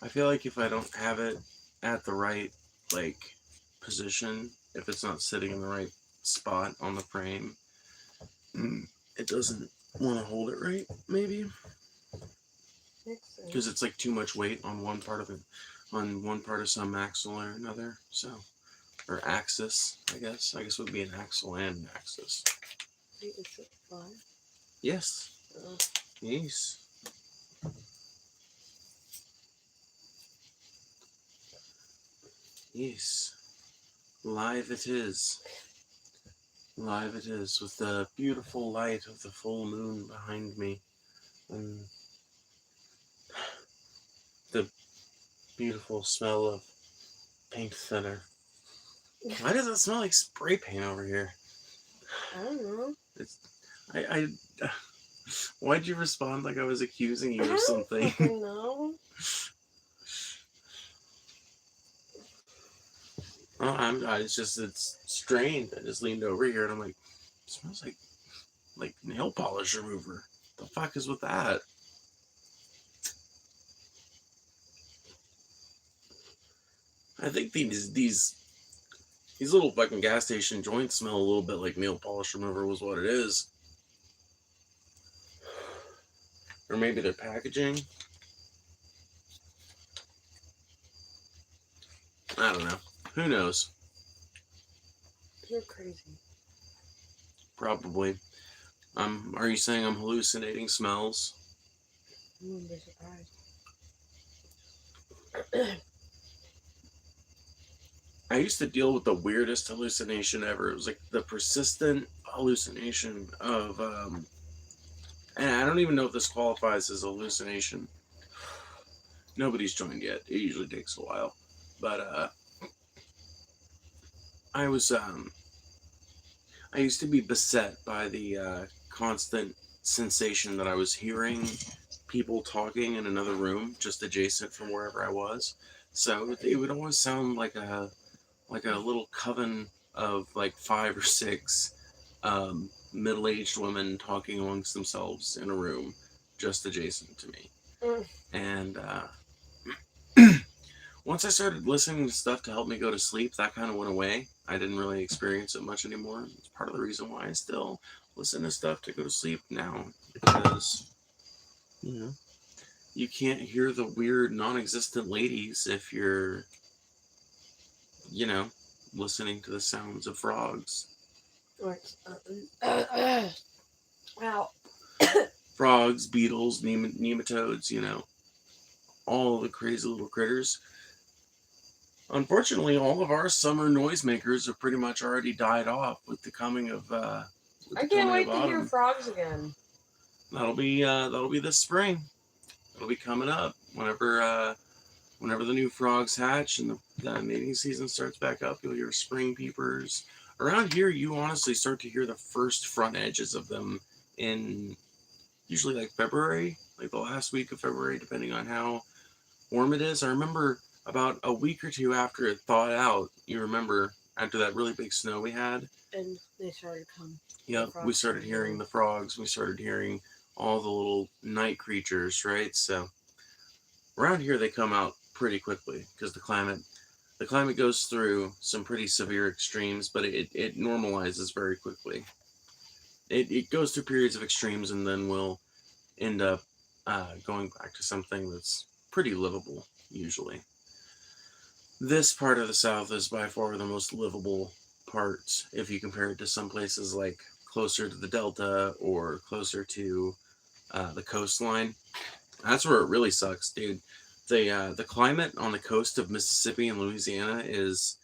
I feel like if I don't have it at the right like position, if it's not sitting in the right spot on the frame, it doesn't want to hold it right. Maybe Makes because sense. it's like too much weight on one part of some axle or another. So or axis, I guess. I guess it would be an axle and an axis. Wait, is it fly? Yes. Oh, Yes. Yes. Live it is. Live it is, with the beautiful light of the full moon behind me, and the beautiful smell of paint thinner. Why does it smell like spray paint over here? I don't know. It's, I why'd you respond like I was accusing I you of don't something? fucking know. Oh, it's just, it's strange. I just leaned over here and I'm like, it smells like nail polish remover. The fuck is with that? I think these little fucking gas station joints smell a little bit like nail polish remover was what it is. Or maybe their packaging. I don't know. Who knows? You're crazy. Probably. Are you saying I'm hallucinating smells? You wouldn't be surprised. I used to deal with the weirdest hallucination ever. It was like the persistent hallucination of, and I don't even know if this qualifies as a hallucination. Nobody's joined yet. It usually takes a while. But, I was, I used to be beset by the constant sensation that I was hearing people talking in another room just adjacent from wherever I was. So it would always sound like a little coven of like five or six middle-aged women talking amongst themselves in a room just adjacent to me. Mm. And once I started listening to stuff to help me go to sleep, that kind of went away. I didn't really experience it much anymore. It's part of the reason why I still listen to stuff to go to sleep now, because you know you can't hear the weird non-existent ladies if you're you know listening to the sounds of frogs. Or it's, ow. Frogs, beetles, nematodes, all the crazy little critters. Unfortunately, all of our summer noisemakers have pretty much already died off with I the can't coming of wait to hear autumn. frogs again. That'll be this spring. It'll be coming up whenever the new frogs hatch and the mating season starts back up. You'll hear spring peepers. Around here, you honestly start to hear the first front edges of them in usually like February, like the last week of February, depending on how warm it is. I remember about a week or two after it thawed out, you remember after that really big snow we had, And they started coming. The yep, we frogs started started hearing moving. the frogs, we started hearing all the little night creatures, right? So around here they come out pretty quickly because the climate goes through some pretty severe extremes, but it normalizes very quickly. It goes through periods of extremes and then will end up going back to something that's pretty livable usually. This part of the South is by far the most livable part if you compare it to some places like closer to the Delta or closer to the coastline. That's where it really sucks, dude. The climate on the coast of Mississippi and Louisiana is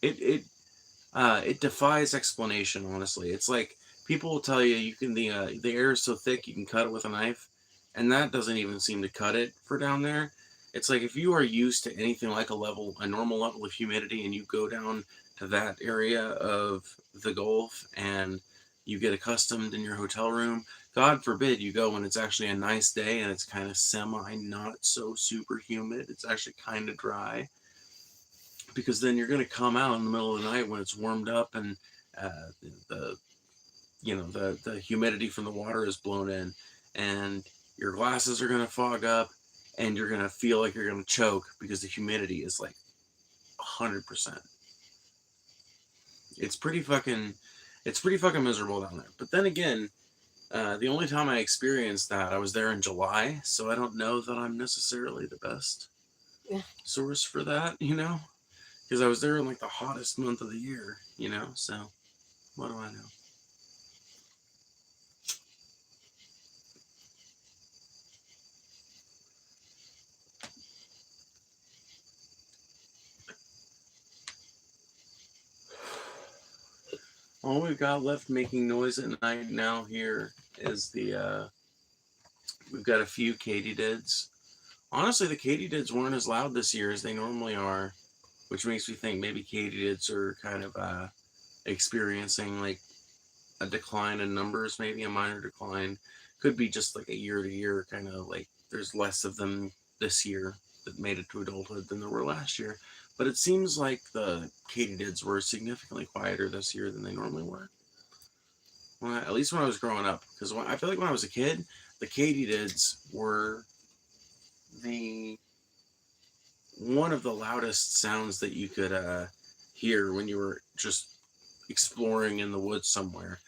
it defies explanation. Honestly, it's like people will tell you the air is so thick you can cut it with a knife, and that doesn't even seem to cut it for down there. It's like if you are used to anything like a normal level of humidity, and you go down to that area of the Gulf and you get accustomed in your hotel room. God forbid you go when it's actually a nice day and it's kind of semi not so super humid. It's actually kind of dry because then you're going to come out in the middle of the night when it's warmed up and the the humidity from the water is blown in, and your glasses are gonna fog up, and you're gonna feel like you're gonna choke because the humidity is like 100%. It's pretty fucking, it's pretty fucking miserable down there. But then again, the only time I experienced that, I was there in July, so I don't know that I'm necessarily the best Yeah. source for that, you know? Because I was there in like the hottest month of the year, you know? So, what do I know? All we've got left making noise at night now here is we've got a few katydids. Honestly, the katydids weren't as loud this year as they normally are, which makes me think maybe katydids are kind of experiencing like a decline in numbers, maybe a minor decline. Could be just like a year to year kind of like there's less of them this year that made it to adulthood than there were last year. But it seems like the katydids were significantly quieter this year than they normally were. Well, at least when I was growing up, because I feel like when I was a kid, the katydids were the one of the loudest sounds that you could hear when you were just exploring in the woods somewhere.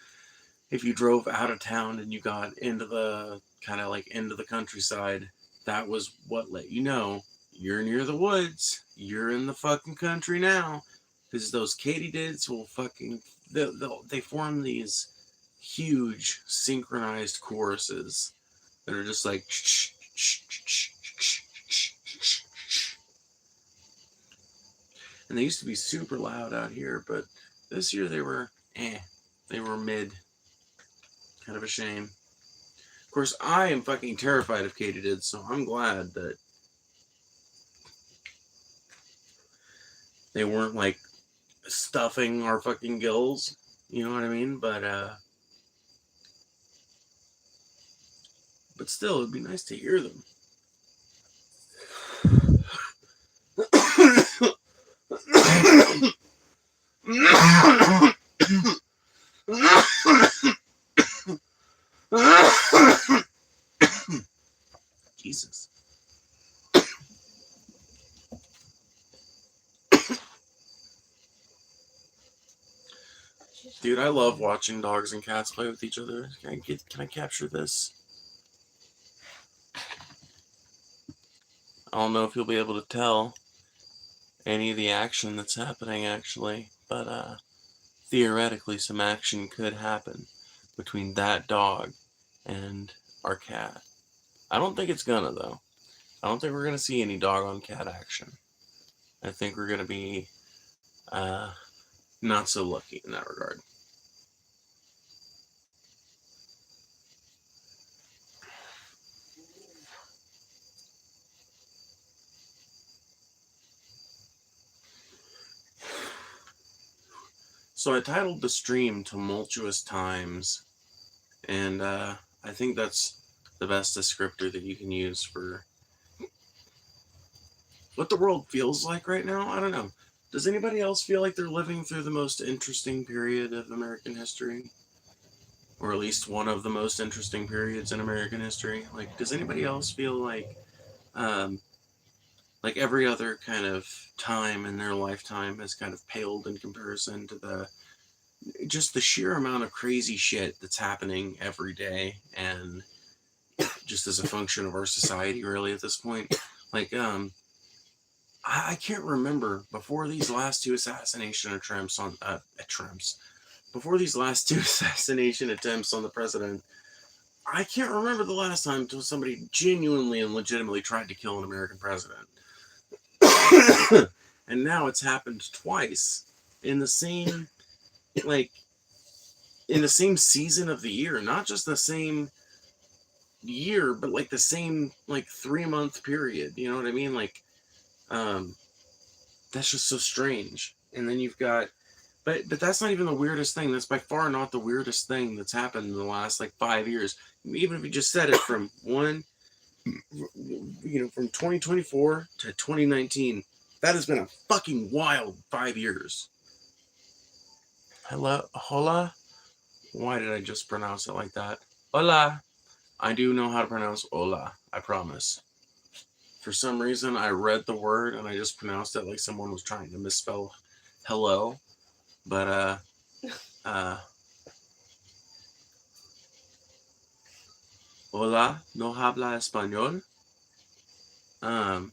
If you drove out of town and you got into the kind of like into the countryside, that was what let you know you're near the woods. You're in the fucking country now, because those katydids will fucking they form these huge synchronized choruses that are just like and they used to be super loud out here, but this year they were mid. Kind of a shame. Of course, I am fucking terrified of katydids, so I'm glad that they weren't like stuffing our fucking gills. You know what I mean? But still, it'd be nice to hear them. Jesus. Dude, I love watching dogs and cats play with each other. Can I capture this? I don't know if you'll be able to tell any of the action that's happening actually, but theoretically some action could happen between that dog and our cat. I don't think it's gonna though. I don't think we're gonna see any dog on cat action. I think we're gonna be uh, not so lucky in that regard. So I titled the stream Tumultuous Times, and I think that's the best descriptor that you can use for what the world feels like right now. I don't know. Does anybody else feel like they're living through the most interesting period of American history? Or at least one of the most interesting periods in American history? Like, does anybody else feel um, like every other kind of time in their lifetime has kind of paled in comparison to the sheer amount of crazy shit that's happening every day and just as a function of our society really at this point. Like I can't remember before these last two assassination attempts on before these last two assassination attempts on the president. I can't remember the last time until somebody genuinely and legitimately tried to kill an American president. And now it's happened twice in the same like in the same season of the year, not just the same year, but like the same like 3 month period. You know what I mean? Like, um, that's just so strange. And then you've got, but that's not even the weirdest thing. That's by far not the weirdest thing that's happened in the last like 5 years. Even if you just said it from from 2024 to 2019, that has been a fucking wild 5 years. Hello, hola. Why did I just pronounce it like that? Hola. I do know how to pronounce hola, I promise. For some reason, I read the word and I just pronounced it like someone was trying to misspell hello. But, uh, hola, no habla español. Um,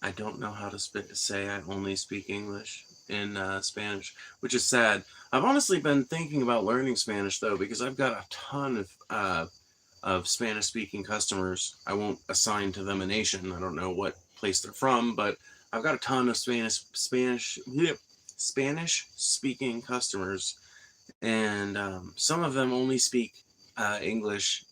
I don't know how to say I only speak English in Spanish, which is sad. I've honestly been thinking about learning Spanish though, because I've got a ton of Spanish speaking customers. I won't assign to them a nation. I don't know what place they're from, but I've got a ton of Spanish speaking customers, and some of them only speak English,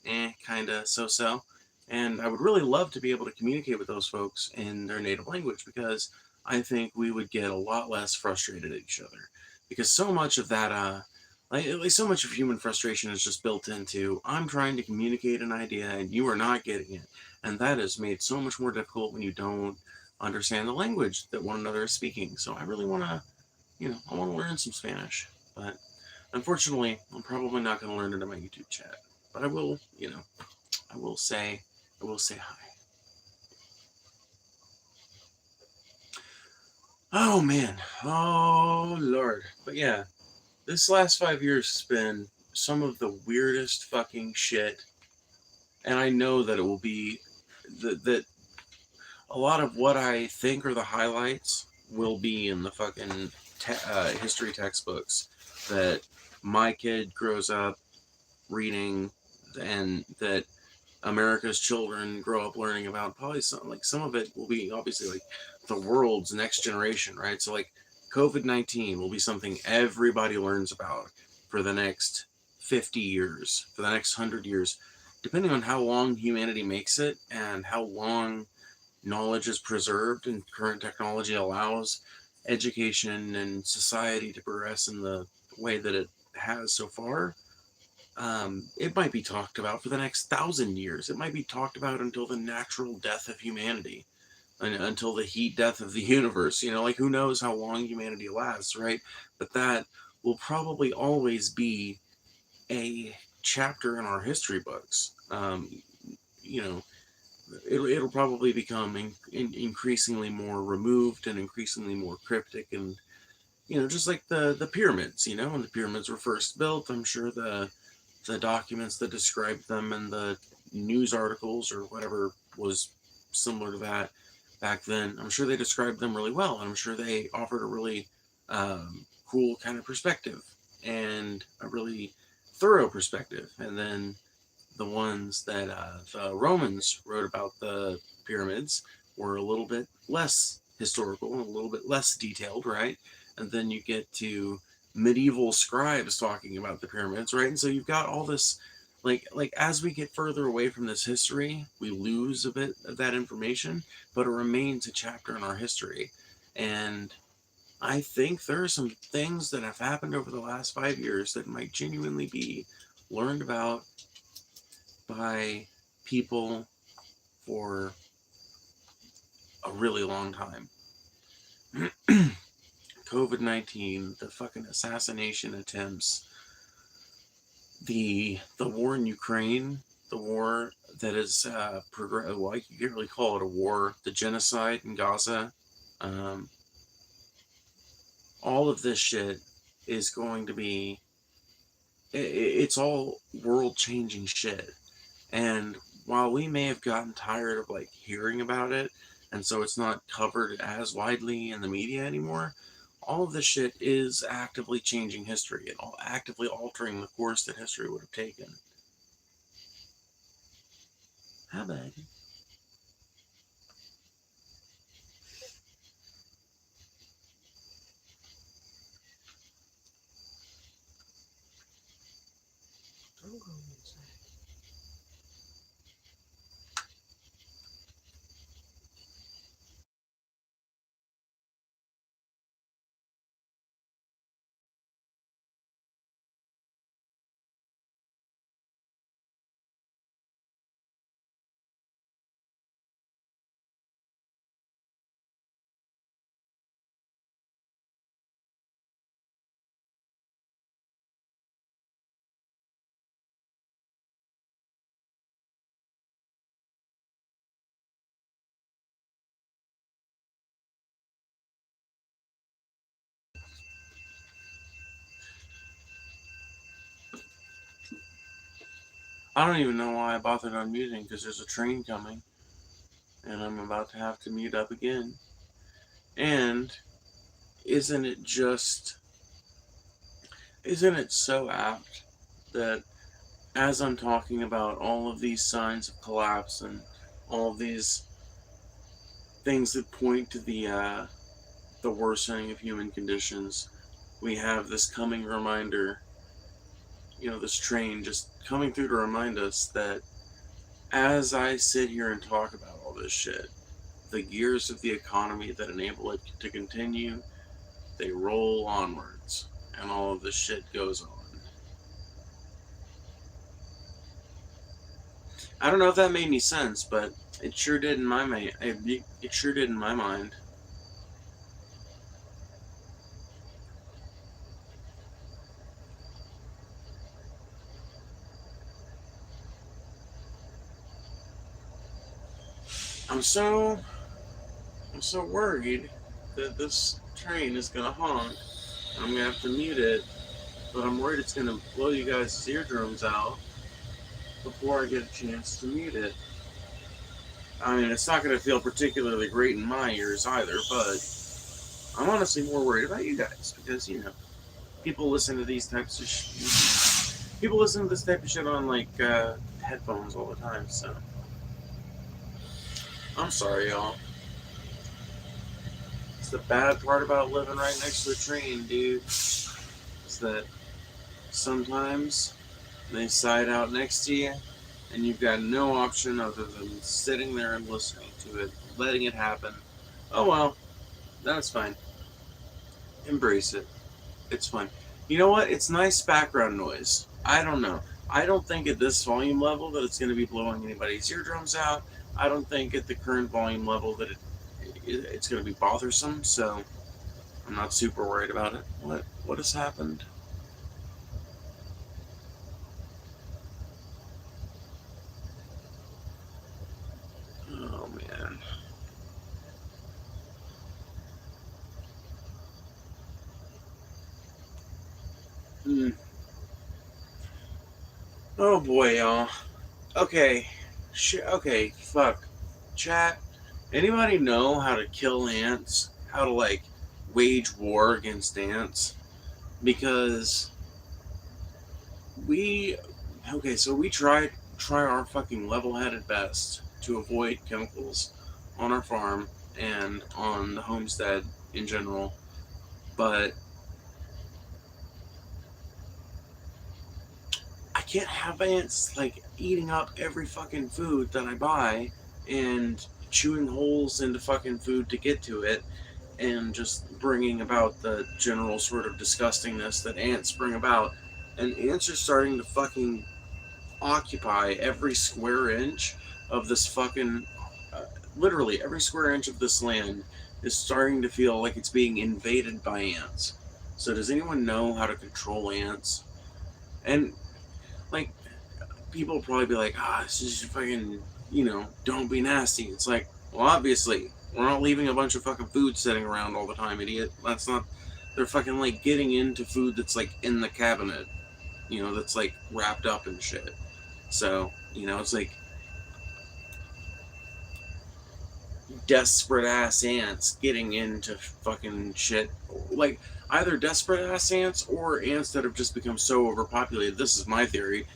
kind of so so. And I would really love to be able to communicate with those folks in their native language because I think we would get a lot less frustrated at each other. Because so much of that, like so much of human frustration is just built into I'm trying to communicate an idea and you are not getting it. And that is made so much more difficult when you don't understand the language that one another is speaking. So I really want to, I want to learn some Spanish. But unfortunately, I'm probably not going to learn it in my YouTube chat, but I will, I will say, I will say hi. Oh man, oh lord, but yeah, this last 5 years has been some of the weirdest fucking shit, and I know that it will be that a lot of what I think are the highlights will be in the fucking history textbooks that my kid grows up reading, and that America's children grow up learning about. Probably some of it will be obviously like the world's next generation, right? So like COVID-19 will be something everybody learns about for the next 50 years, for the next 100 years, depending on how long humanity makes it and how long knowledge is preserved and current technology allows education and society to progress in the way that it has so far. It might be talked about for the next 1,000 years. It might be talked about until the natural death of humanity, and until the heat death of the universe. Like who knows how long humanity lasts, right? But that will probably always be a chapter in our history books. You know, it'll probably become increasingly more removed and increasingly more cryptic, and just like the pyramids. When the pyramids were first built, I'm sure the documents that described them and the news articles or whatever was similar to that back then, I'm sure they described them really well, and I'm sure they offered a really cool kind of perspective and a really thorough perspective. And then the ones that the Romans wrote about the pyramids were a little bit less historical and a little bit less detailed, right? And then you get to medieval scribes talking about the pyramids, right? And so you've got all this, like as we get further away from this history, we lose a bit of that information, but it remains a chapter in our history. And I think there are some things that have happened over the last 5 years that might genuinely be learned about by people for a really long time. COVID-19, the fucking assassination attempts, the war in Ukraine, the war that is well, you can't really call it a war, the genocide in Gaza, um, all of this shit is going to be, it's all world changing shit. And while we may have gotten tired of like hearing about it, and so it's not covered as widely in the media anymore, all of this shit is actively changing history and all actively altering the course that history would have taken. How about it? I'm going inside. I don't even know why I bothered unmuting because there's a train coming and I'm about to have to mute up again. And isn't it just, isn't it so apt that as I'm talking about all of these signs of collapse and all of these things that point to the worsening of human conditions, we have this coming reminder, this train just coming through to remind us that as I sit here and talk about all this shit, the gears of the economy that enable it to continue, they roll onwards, and all of this shit goes on. I don't know if that made any sense, but it sure did in my mind. It sure did in my mind. I'm so I'm so worried that this train is gonna honk. I'm gonna have to mute it, but I'm worried it's gonna blow you guys' eardrums out before I get a chance to mute it. I mean, it's not gonna feel particularly great in my ears either, but I'm honestly more worried about you guys because people listen to these types of people listen to this type of shit on like headphones all the time. So I'm sorry, y'all. It's the bad part about living right next to a train, dude. Is that sometimes they side out next to you, and you've got no option other than sitting there and listening to it, letting it happen. Oh well, that's fine. Embrace it. It's fun. You know what? It's nice background noise. I don't know. I don't think at this volume level that it's going to be blowing anybody's eardrums out. I don't think at the current volume level that it's going to be bothersome. So I'm not super worried about it. What has happened? Oh man. Hmm. Oh boy, y'all. Okay. Okay. Fuck. Chat. Anybody know how to kill ants? How to like wage war against ants? Because we so we try our fucking level-headed best to avoid chemicals on our farm and on the homestead in general, but I can't have ants like eating up every fucking food that I buy and chewing holes into fucking food to get to it and just bringing about the general sort of disgustingness that ants bring about. And ants are starting to fucking occupy every square inch of this fucking uh, literally every square inch of this land is starting to feel like it's being invaded by ants. So does anyone know how to control ants? And like people will probably be like, this is fucking, don't be nasty. It's like, well, obviously we're not leaving a bunch of fucking food sitting around all the time, idiot. That's not. They're fucking like getting into food that's like in the cabinet, that's like wrapped up and shit. So, it's like desperate ass ants getting into fucking shit. Like, either desperate ass ants or ants that have just become so overpopulated. This is my theory.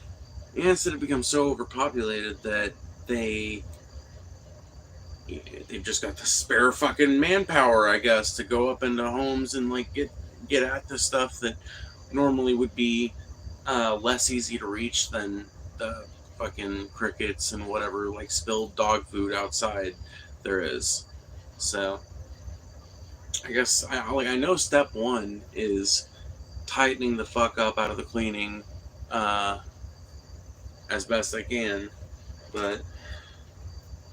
Ants that have become so overpopulated that they they've just got the spare fucking manpower, I guess, to go up into homes and like get at the stuff that normally would be less easy to reach than the fucking crickets and whatever like spilled dog food outside there is. So I guess I know step one is tightening the fuck up out of the cleaning uh, as best I can, but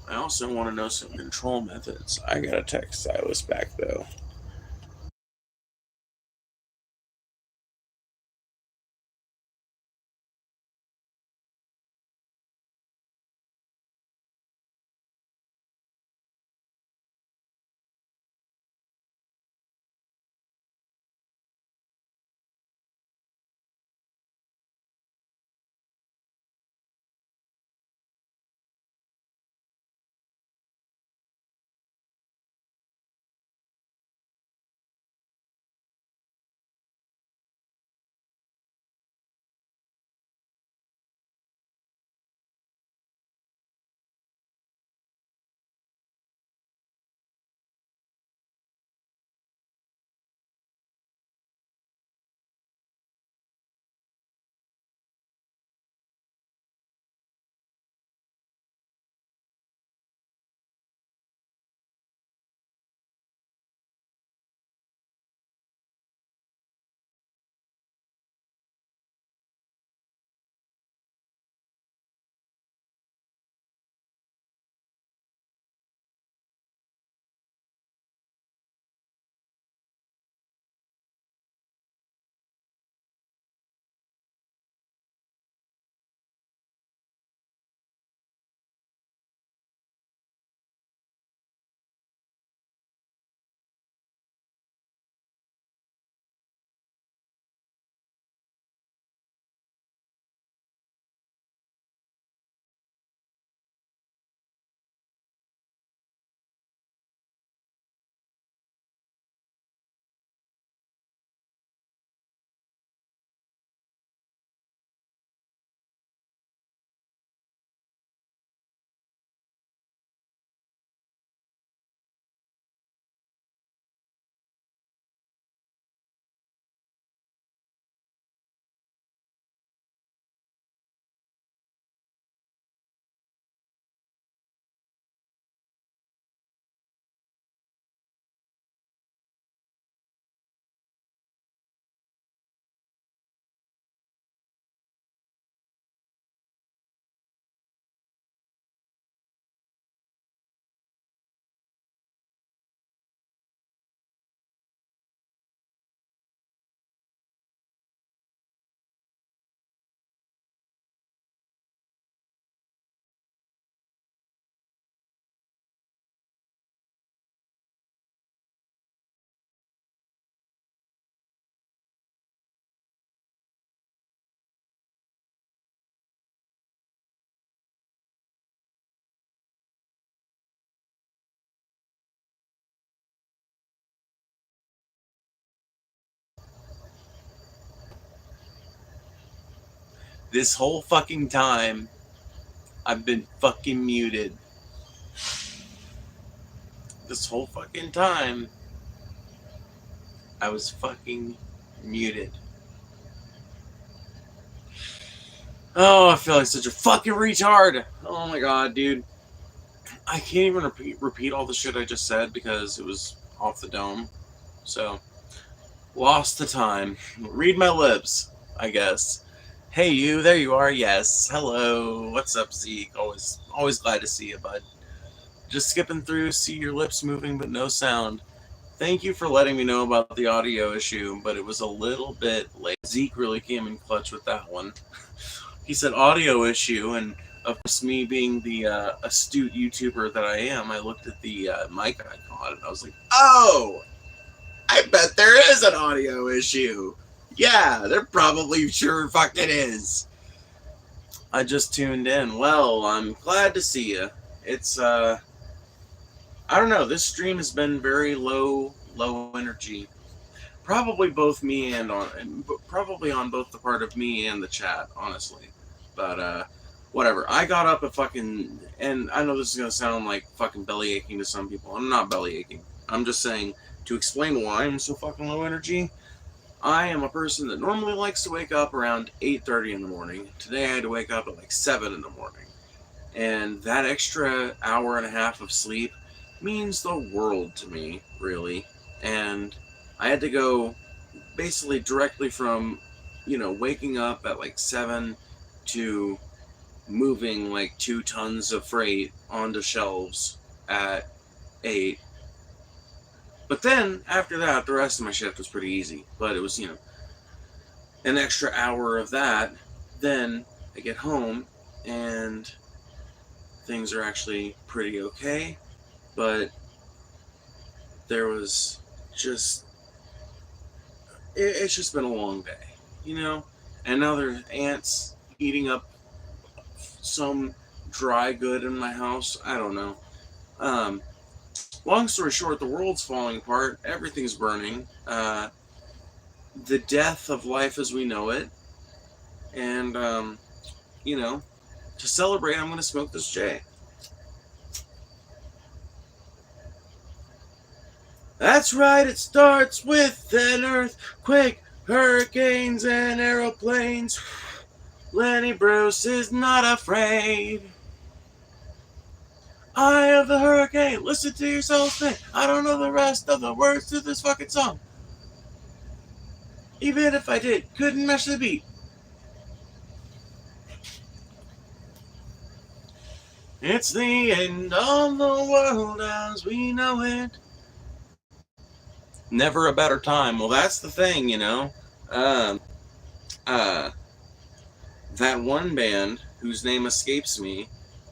I also want to know some control methods. I gotta text Silas back though. This whole fucking time, I've been fucking muted. This whole fucking time, I was fucking muted. Oh, I feel like such a fucking retard. Oh my god, dude. I can't even repeat all the shit I just said because it was off the dome. So, lost the time. Read my lips, I guess. Hey, you, there you are. Yes, hello. What's up, Zeke? Always glad to see you, bud. Just skipping through, see your lips moving, but no sound. Thank you for letting me know about the audio issue, but it was a little bit late. Zeke really came in clutch with that one. He said audio issue, and of course, me being the astute YouTuber that I am, I looked at the mic icon and I was like, oh, I bet there is an audio issue. Yeah, there probably sure fucking is. I just tuned in. Well, I'm glad to see you. It's I don't know. This stream has been very low energy. Probably both me and probably on both the part of me and the chat, honestly. But whatever. I got up at fucking, and I know this is gonna sound like fucking belly aching to some people. I'm not belly aching. I'm just saying to explain why I'm so fucking low energy. I am a person that normally likes to wake up around 8:30 in the morning. Today I had to wake up at like 7 in the morning. And that extra hour and a half of sleep means the world to me, really. And I had to go basically directly from, waking up at like 7 to moving like 2 tons of freight onto shelves at 8. But then after that, the rest of my shift was pretty easy. But it was, an extra hour of that. Then I get home and things are actually pretty okay. But there was just, it's just been a long day, you know? And now there's ants eating up some dry good in my house. I don't know. Um, Long story short, the world's falling apart. Everything's burning. The death of life as we know it. And, you know, to celebrate, I'm going to smoke this J. That's right, it starts with an earthquake, hurricanes, and aeroplanes. Lenny Bruce is not afraid. Eye of the hurricane, listen to yourself think. I don't know the rest of the words to this fucking song. Even if I did, couldn't match the beat. It's the end of the world as we know it. Never a better time. Well, that's the thing, Um, uh, that one band whose name escapes me,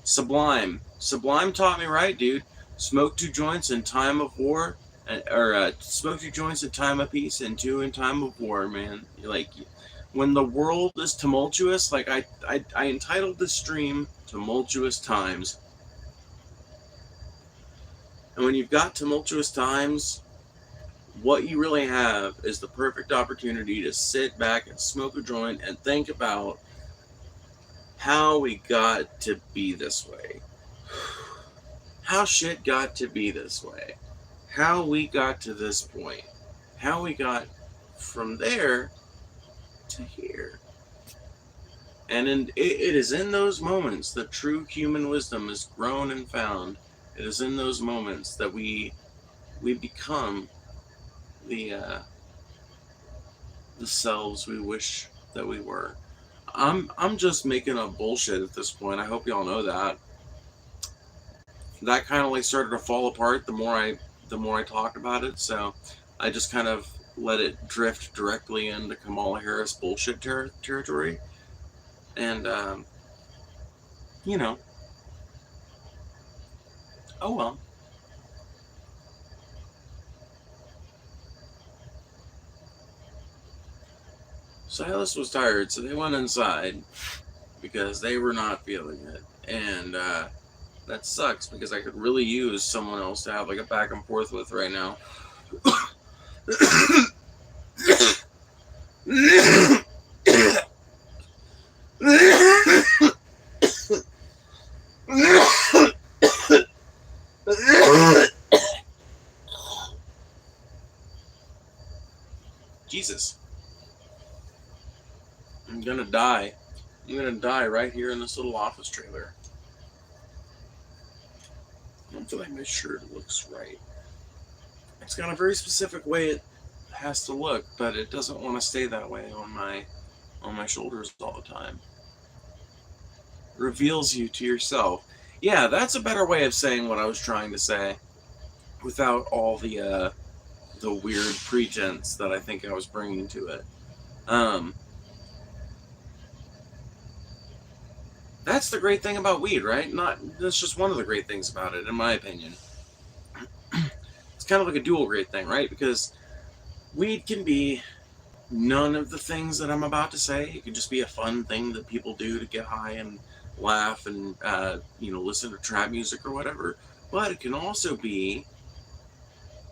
Sublime. Sublime taught me right, dude. Smoke 2 joints in time of war, or smoke 2 joints in time of peace, and 2 in time of war, man. Like, when the world is tumultuous, like I entitled this stream "Tumultuous Times," and when you've got tumultuous times, what you really have is the perfect opportunity to sit back and smoke a joint and think about how we got to be this way. How shit got to be this way. How we got to this point. How we got from there to here. And it is in those moments that true human wisdom is grown and found. It is in those moments that we become the selves we wish that we were. I'm just making up bullshit at this point. I hope y'all know that. That kind of like started to fall apart the more I talked about it. So I just kind of let it drift directly into Kamala Harris bullshit territory. And you know, oh well. Silas was tired, so they went inside because they were not feeling it. And that sucks because I could really use someone else to have like a back and forth with right now. Jesus, I'm gonna die. I'm gonna die right here in this little office trailer. I don't feel like my shirt looks right. It's got a very specific way it has to look, but it doesn't want to stay that way on my shoulders all the time. Reveals you to yourself. Yeah, that's a better way of saying what I was trying to say without all the weird pretense that I think I was bringing to it. Um, that's the great thing about weed, right? Not that's just one of the great things about it, in my opinion. It's kind of like a dual great thing, right? Because weed can be none of the things that I'm about to say. It can just be a fun thing that people do to get high and laugh and listen to trap music or whatever. But it can also be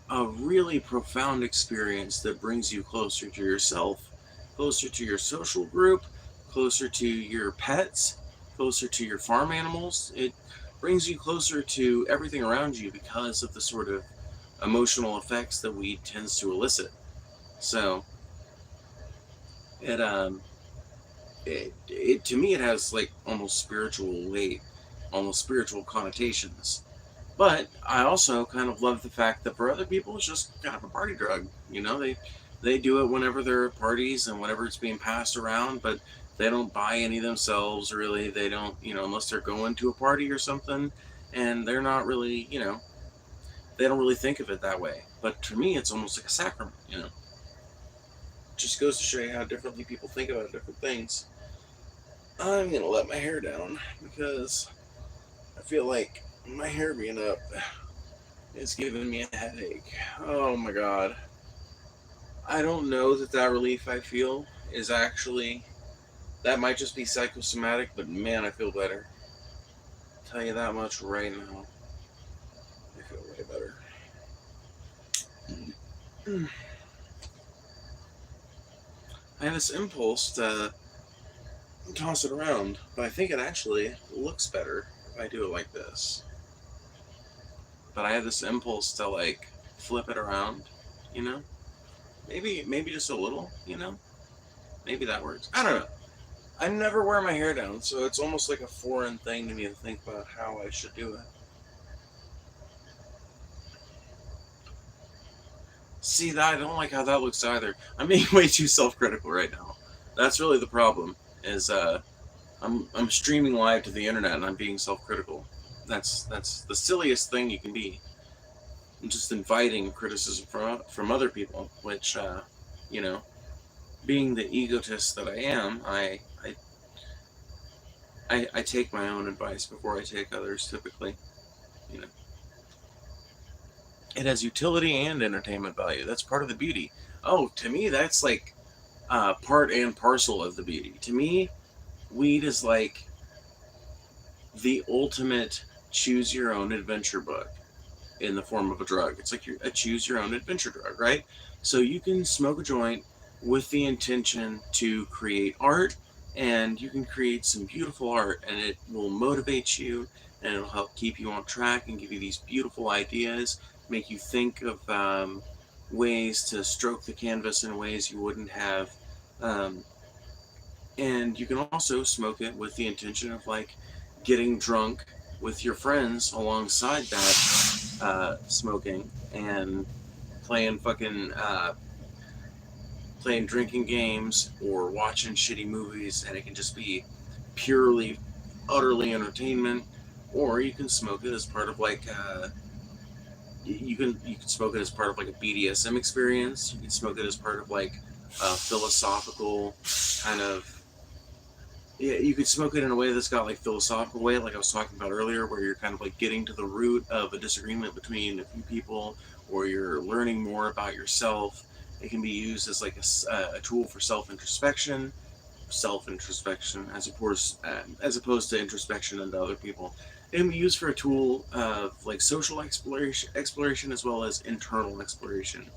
a really profound experience that brings you closer to yourself, closer to your social group, closer to your pets, closer to your farm animals. It brings you closer to everything around you because of the sort of emotional effects that weed tends to elicit. So it it to me it has like almost spiritual weight, almost spiritual connotations. But I also kind of love the fact that for other people it's just kind of a party drug. They do it whenever there are parties and whenever it's being passed around, but they don't buy any themselves really. They don't, unless they're going to a party or something, and they're not really, they don't really think of it that way. But to me, it's almost like a sacrament. It just goes to show you how differently people think about different things. I'm gonna let my hair down because I feel like my hair being up is giving me a headache. Oh my god. I don't know that that relief I feel is actually, that might just be psychosomatic, but man, I feel better. I'll tell you that much right now. I feel way better. I have this impulse to toss it around, but I think it actually looks better if I do it like this. But I have this impulse to like flip it around, you know? Maybe just a little, Maybe that works. I don't know. I never wear my hair down, so it's almost like a foreign thing to me to think about how I should do it. See that I don't like how that looks either. I'm being way too self-critical right now. That's really the problem. Is I'm streaming live to the internet and I'm being self-critical. That's the silliest thing you can be. I'm just inviting criticism from other people, which you know, being the egotist that I am, I take my own advice before I take others. Typically, you know, it has utility and entertainment value. That's part of the beauty. Oh, to me, that's like part and parcel of the beauty. To me, weed is like the ultimate choose your own adventure book in the form of a drug. It's like a choose your own adventure drug, right? So you can smoke a joint with the intention to create art, and you can create some beautiful art, and it will motivate you, and it'll help keep you on track and give you these beautiful ideas, make you think of ways to stroke the canvas in ways you wouldn't have. Um, and you can also smoke it with the intention of like getting drunk with your friends alongside that smoking and playing playing drinking games or watching shitty movies, and it can just be purely utterly entertainment. Or you can smoke it as part of like you can smoke it as part of like a BDSM experience. You can smoke it as part of like a philosophical kind of, yeah, you could smoke it in a way that's got like philosophical weight, like I was talking about earlier, where you're kind of like getting to the root of a disagreement between a few people, or you're learning more about yourself. It can be used as like a tool for self introspection as opposed to introspection into other people. It can be used for a tool of like social exploration as well as internal exploration,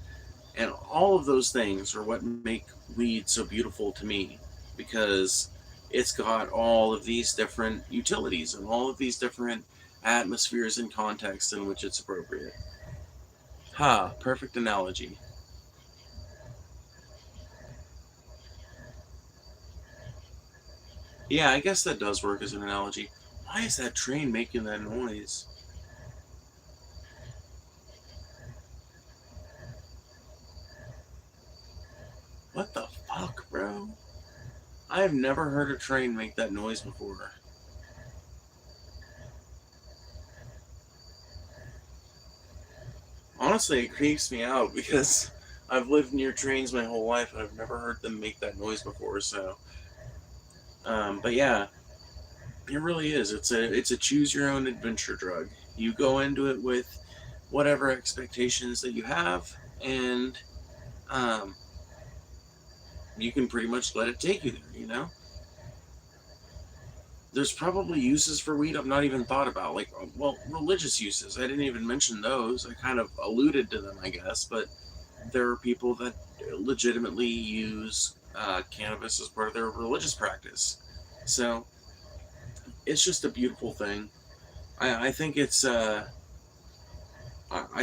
and all of those things are what make weed so beautiful to me, because it's got all of these different utilities and all of these different atmospheres and contexts in which it's appropriate. Ha, perfect analogy. Yeah, I guess that does work as an analogy. Why is that train making that noise? What the fuck, bro? I have never heard a train make that noise before. Honestly, it creeps me out because I've lived near trains my whole life and I've never heard them make that noise before. So, but yeah, it really is. It's a choose your own adventure drug. You go into it with whatever expectations that you have, and um, you can pretty much let it take you there. There's probably uses for weed I've not even thought about, like well, religious uses. I didn't even mention those. I kind of alluded to them, I guess, but there are people that legitimately use cannabis as part of their religious practice. So it's just a beautiful thing. I think it's I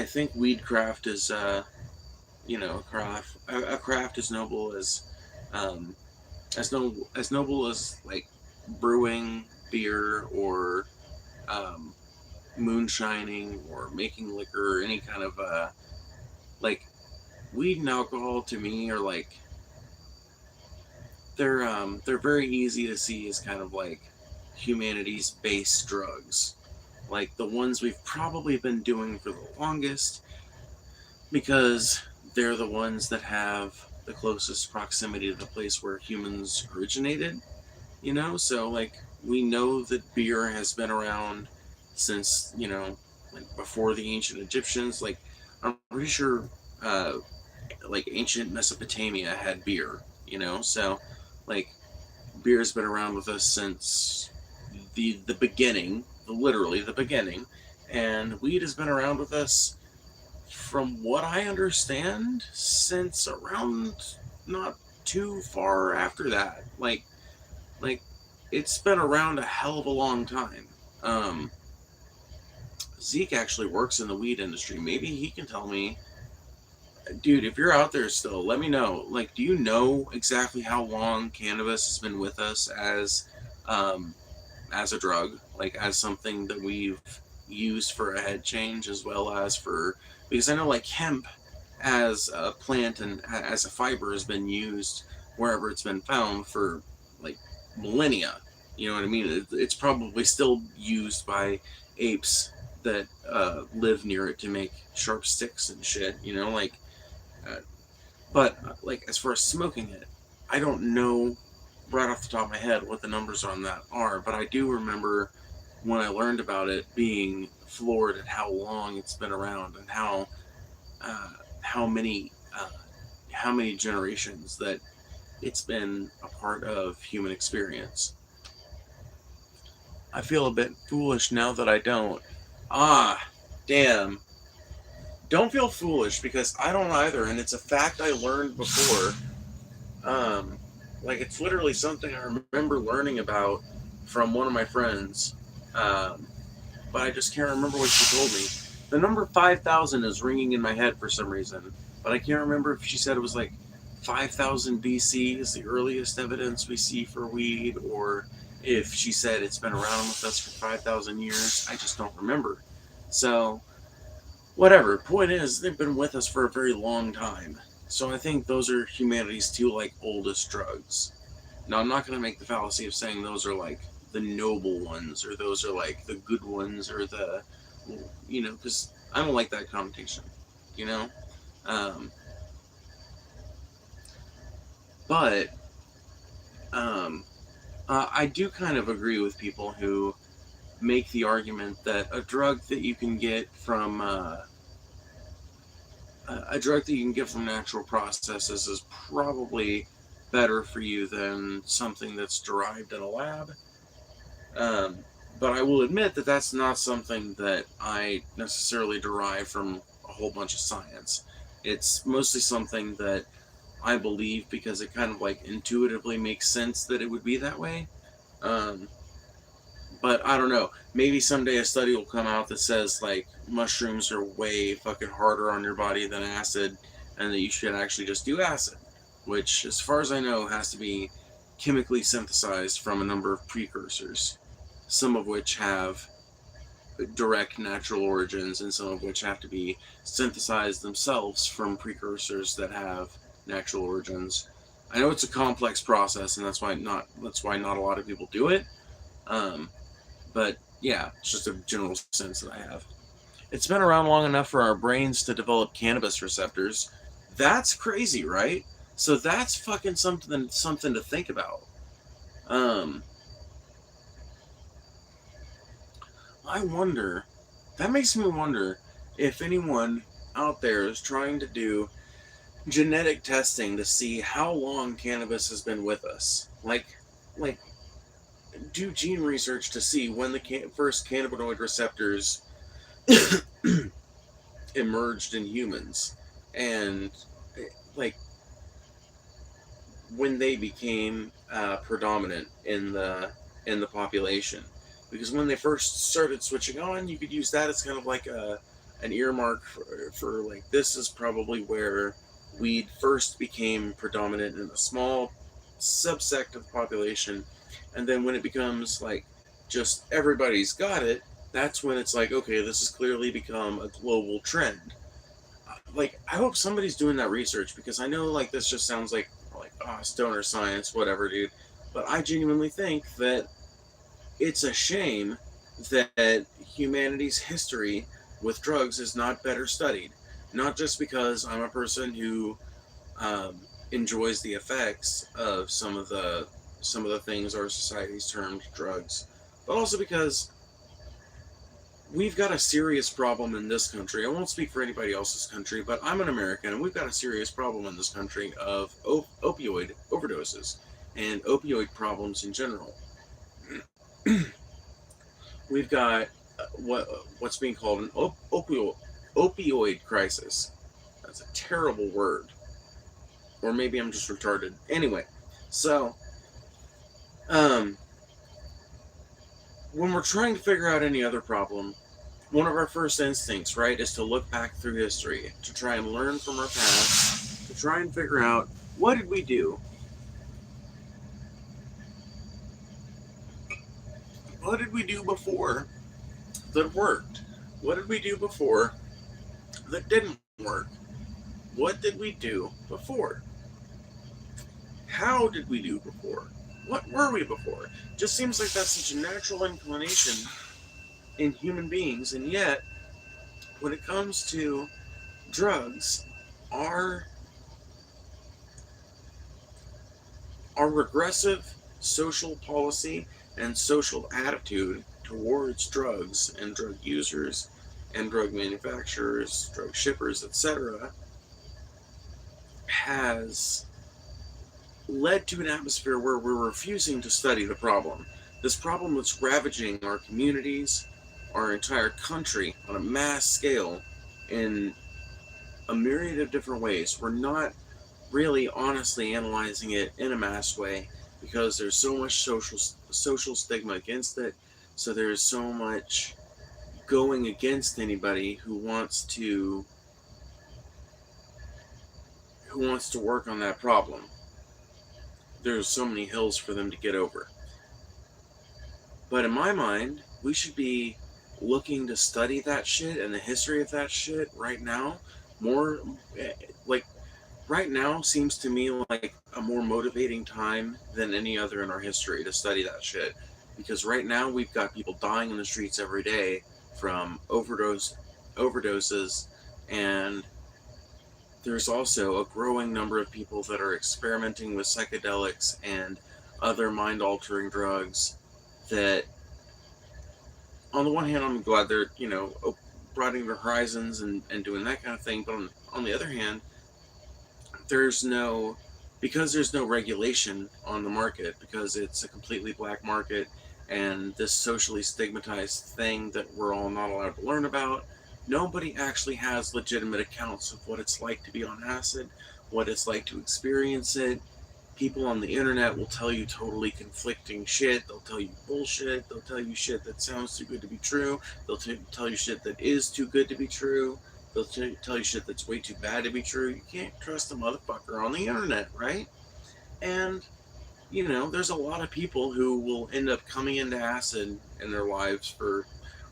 think weed craft is a craft as noble um, as noble as like brewing beer or um, moonshining or making liquor or any kind of like weed and alcohol to me are like they're very easy to see as kind of like humanity's base drugs, like the ones we've probably been doing for the longest because they're the ones that have the closest proximity to the place where humans originated. So like we know that beer has been around since like before the ancient Egyptians. Like I'm pretty sure uh, like ancient Mesopotamia had beer. So like beer has been around with us since the beginning, literally the beginning, and weed has been around with us from what I understand since around not too far after that. Like it's been around a hell of a long time. Um, Zeke actually works in the weed industry. Maybe he can tell me, dude. If you're out there still, let me know. Like, do you know exactly how long cannabis has been with us um, as a drug, like as something that we've used for a head change as well as for because I know like hemp as a plant and as a fiber has been used wherever it's been found for like millennia. You know what I mean? It's probably still used by apes that live near it to make sharp sticks and shit. Uh, but like as far as smoking it, I don't know right off the top of my head what the numbers on that are, but I do remember when I learned about it being floored at how long it's been around and uh, how many uh, how many generations that it's been a part of human experience. I feel a bit foolish now that I don't. Ah, damn. Don't feel foolish because I don't either, and it's a fact I learned before. Um, like it's literally something I remember learning about from one of my friends, um, but I just can't remember what she told me. The number 5,000 is ringing in my head for some reason, but I can't remember if she said it was like 5,000 BC is the earliest evidence we see for weed, or if she said it's been around with us for 5,000 years. I just don't remember. So whatever. Point is, they've been with us for a very long time. So I think those are humanity's two like oldest drugs. Now I'm not going to make the fallacy of saying those are like the noble ones or those are like the good ones or because I don't like that connotation. You know, um, but um, I do kind of agree with people who make the argument that a drug that you can get from natural processes is probably better for you than something that's derived in a lab. Um, but I will admit that that's not something that I necessarily derive from a whole bunch of science. It's mostly something that I believe because it kind of like intuitively makes sense that it would be that way. Um, but I don't know. Maybe someday a study will come out that says like mushrooms are way fucking harder on your body than acid, and that you should actually just do acid, which, as far as I know, has to be chemically synthesized from a number of precursors, some of which have direct natural origins, and some of which have to be synthesized themselves from precursors that have natural origins. I know it's a complex process, and that's why not a lot of people do it. Um, but yeah, it's just a general sense that I have. It's been around long enough for our brains to develop cannabis receptors. That's crazy, right? So that's fucking something to think about. Um, I wonder. That makes me wonder if anyone out there is trying to do genetic testing to see how long cannabis has been with us. Like do gene research to see when the first cannabinoid receptors emerged in humans, and like when they became predominant in the population. Because when they first started switching on, you could use that as kind of like an earmark for like this is probably where weed first became predominant in a small subsect of the population, and then when it becomes like just everybody's got it, that's when it's like, okay, this has clearly become a global trend. Like, I hope somebody's doing that research, because I know like this just sounds like stoner science, whatever, dude. But I genuinely think that it's a shame that humanity's history with drugs is not better studied. Not just because I'm a person who enjoys the effects of some of the things our society's termed drugs, but also because we've got a serious problem in this country. I won't speak for anybody else's country, but I'm an American, and we've got a serious problem in this country of opioid overdoses and opioid problems in general. We've got what's being called an opioid crisis. That's a terrible word, or maybe I'm just retarded. Anyway, so um, when we're trying to figure out any other problem, one of our first instincts, right, is to look back through history, to try and learn from our past, to try and figure out what did we do? What did we do before that worked? What did we do before that didn't work? What did we do before? How did we do before? What were we before? Just seems like that's such a natural inclination in human beings, and yet, when it comes to drugs, our our regressive social policy and social attitude towards drugs and drug users and drug manufacturers, drug shippers, etc., has led to an atmosphere where we're refusing to study the problem. This problem that's ravaging our communities, our entire country on a mass scale in a myriad of different ways. We're not really honestly analyzing it in a mass way, because there's so much social stigma against it. So there's so much going against anybody who wants to work on that problem. There's so many hills for them to get over. But in my mind, we should be looking to study that shit and the history of that shit right now. More like right now seems to me like a more motivating time than any other in our history to study that shit, because right now we've got people dying in the streets every day from overdoses, and there's also a growing number of people that are experimenting with psychedelics and other mind altering drugs that, on the one hand, I'm glad they're broadening their horizons and doing that kind of thing, but on the other hand, there's no because there's no regulation on the market, because it's a completely black market, and this socially stigmatized thing that we're all not allowed to learn about. Nobody actually has legitimate accounts of what it's like to be on acid, what it's like to experience it, People on the internet will tell you totally conflicting shit. They'll tell you bullshit. They'll tell you shit that sounds too good to be true. They'll tell you shit that is too good to be true. They'll tell you shit that's way too bad to be true. You can't trust a motherfucker on the internet, right? And, there's a lot of people who will end up coming into acid in their lives for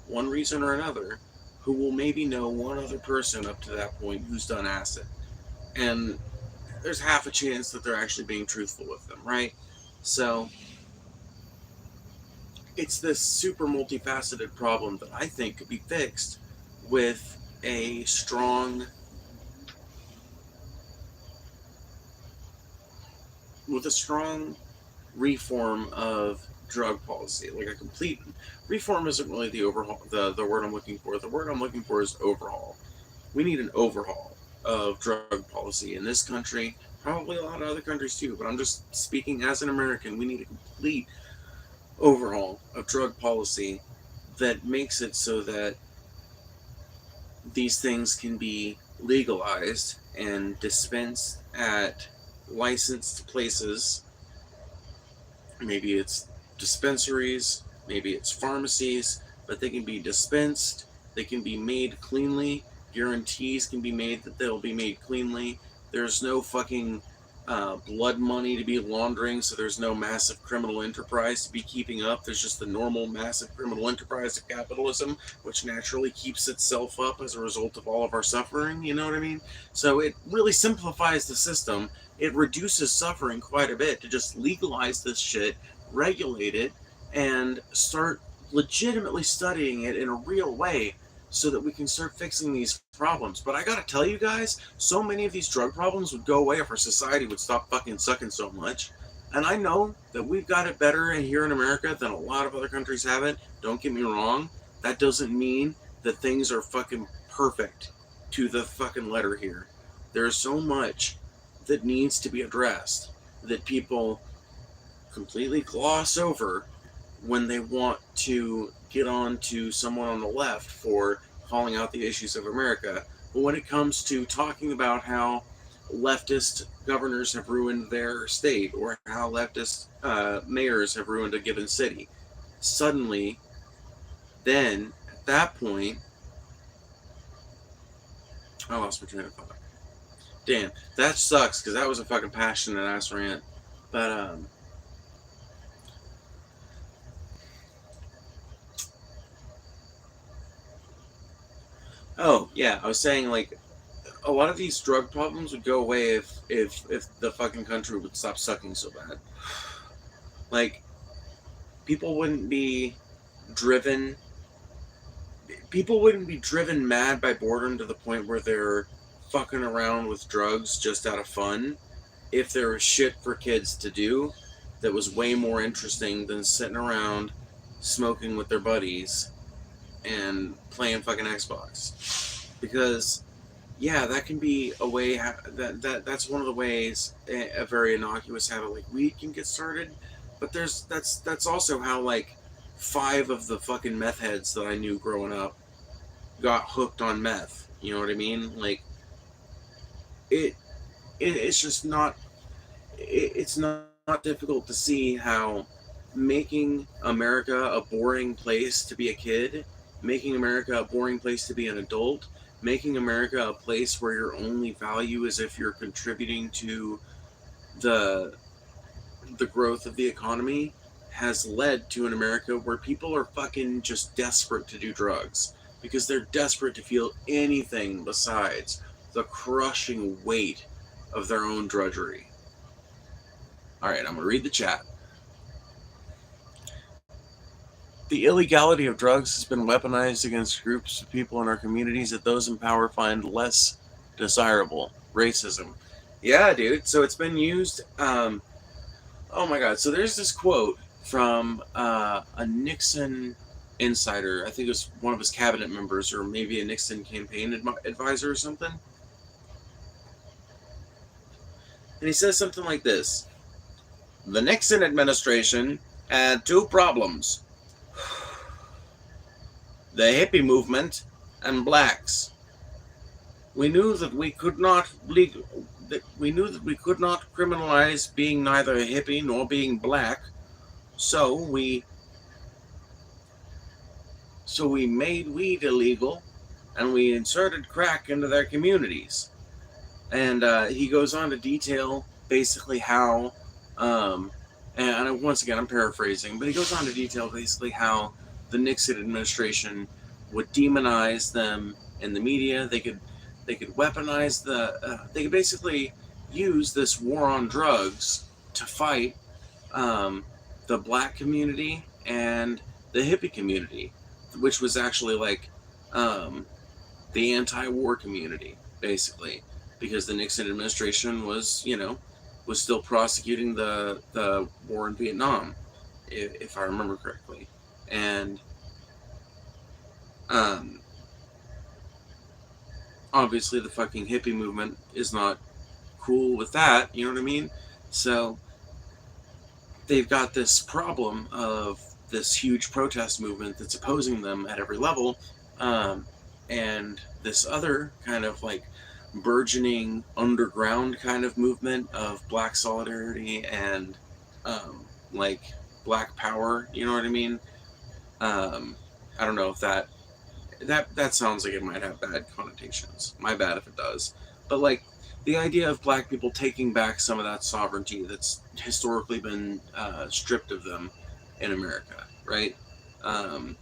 one reason or another, who will maybe know one other person up to that point who's done acid. And there's half a chance that they're actually being truthful with them, right? So it's this super multifaceted problem that I think could be fixed with a strong with a strong reform of drug policy. Like a complete reform isn't really the overhaul the word I'm looking for. The word I'm looking for is overhaul. We need an overhaul of drug policy in this country, probably a lot of other countries too, but I'm just speaking as an American. We need a complete overhaul of drug policy that makes it so that these things can be legalized and dispensed at licensed places. Maybe it's dispensaries, maybe it's pharmacies, but they can be dispensed, they can be made cleanly, guarantees can be made that they'll be made cleanly. There's no fucking blood money to be laundering, so there's no massive criminal enterprise to be keeping up. There's just the normal massive criminal enterprise of capitalism, which naturally keeps itself up as a result of all of our suffering, you know what I mean? So it really simplifies the system. It reduces suffering quite a bit to just legalize this shit, regulate it, and start legitimately studying it in a real way so that we can start fixing these problems. But I gotta tell you guys, so many of these drug problems would go away if our society would stop fucking sucking so much. And I know that we've got it better here in America than a lot of other countries have it. Don't get me wrong. That doesn't mean that things are fucking perfect to the fucking letter here. There's so much that needs to be addressed that people completely gloss over when they want to get on to someone on the left for calling out the issues of America. But when it comes to talking about how leftist governors have ruined their state or how leftist mayors have ruined a given city, suddenly, then at that point, I lost my train of thought. Damn, that sucks because that was a fucking passionate ass rant. But oh yeah, I was saying like a lot of these drug problems would go away if the fucking country would stop sucking so bad. Like people wouldn't be driven people wouldn't be driven mad by boredom to the point where they're fucking around with drugs just out of fun if there was shit for kids to do that was way more interesting than sitting around smoking with their buddies and playing fucking Xbox. Because yeah, that can be a way that's one of the ways a very innocuous habit like weed can get started. But that's also how like 5 of the fucking meth heads that I knew growing up got hooked on meth. You know what I mean? Like it, it's just not it's not difficult to see how making America a boring place to be a kid, making America a boring place to be an adult, making America a place where your only value is if you're contributing to the growth of the economy has led to an America where people are fucking just desperate to do drugs because they're desperate to feel anything besides the crushing weight of their own drudgery. All right, I'm going to read the chat. The illegality of drugs has been weaponized against groups of people in our communities that those in power find less desirable. Racism. Yeah, dude. So it's been used. Oh my God. So there's this quote from a Nixon insider. I think it was one of his cabinet members or maybe a Nixon campaign advisor or something. And he says something like this: the Nixon administration had 2 problems: the hippie movement and blacks. We knew that we could not we knew that we could not criminalize being neither a hippie nor being black, so we made weed illegal, and we inserted crack into their communities. And he goes on to detail basically how, um, and once again I'm paraphrasing, but he goes on to detail basically how the Nixon administration would demonize them in the media. They could weaponize they could basically use this war on drugs to fight um, the black community and the hippie community, which was actually like um, the anti-war community, basically, because the Nixon administration was, was still prosecuting the war in Vietnam, if I remember correctly, and um, obviously the fucking hippie movement is not cool with that. You know what I mean? So they've got this problem of this huge protest movement that's opposing them at every level, um, and this other kind of like burgeoning underground kind of movement of black solidarity and um, like black power. You know what I mean? Um, I don't know if that sounds like it might have bad connotations. My bad if it does. But like the idea of black people taking back some of that sovereignty that's historically been stripped of them in America, right? Um,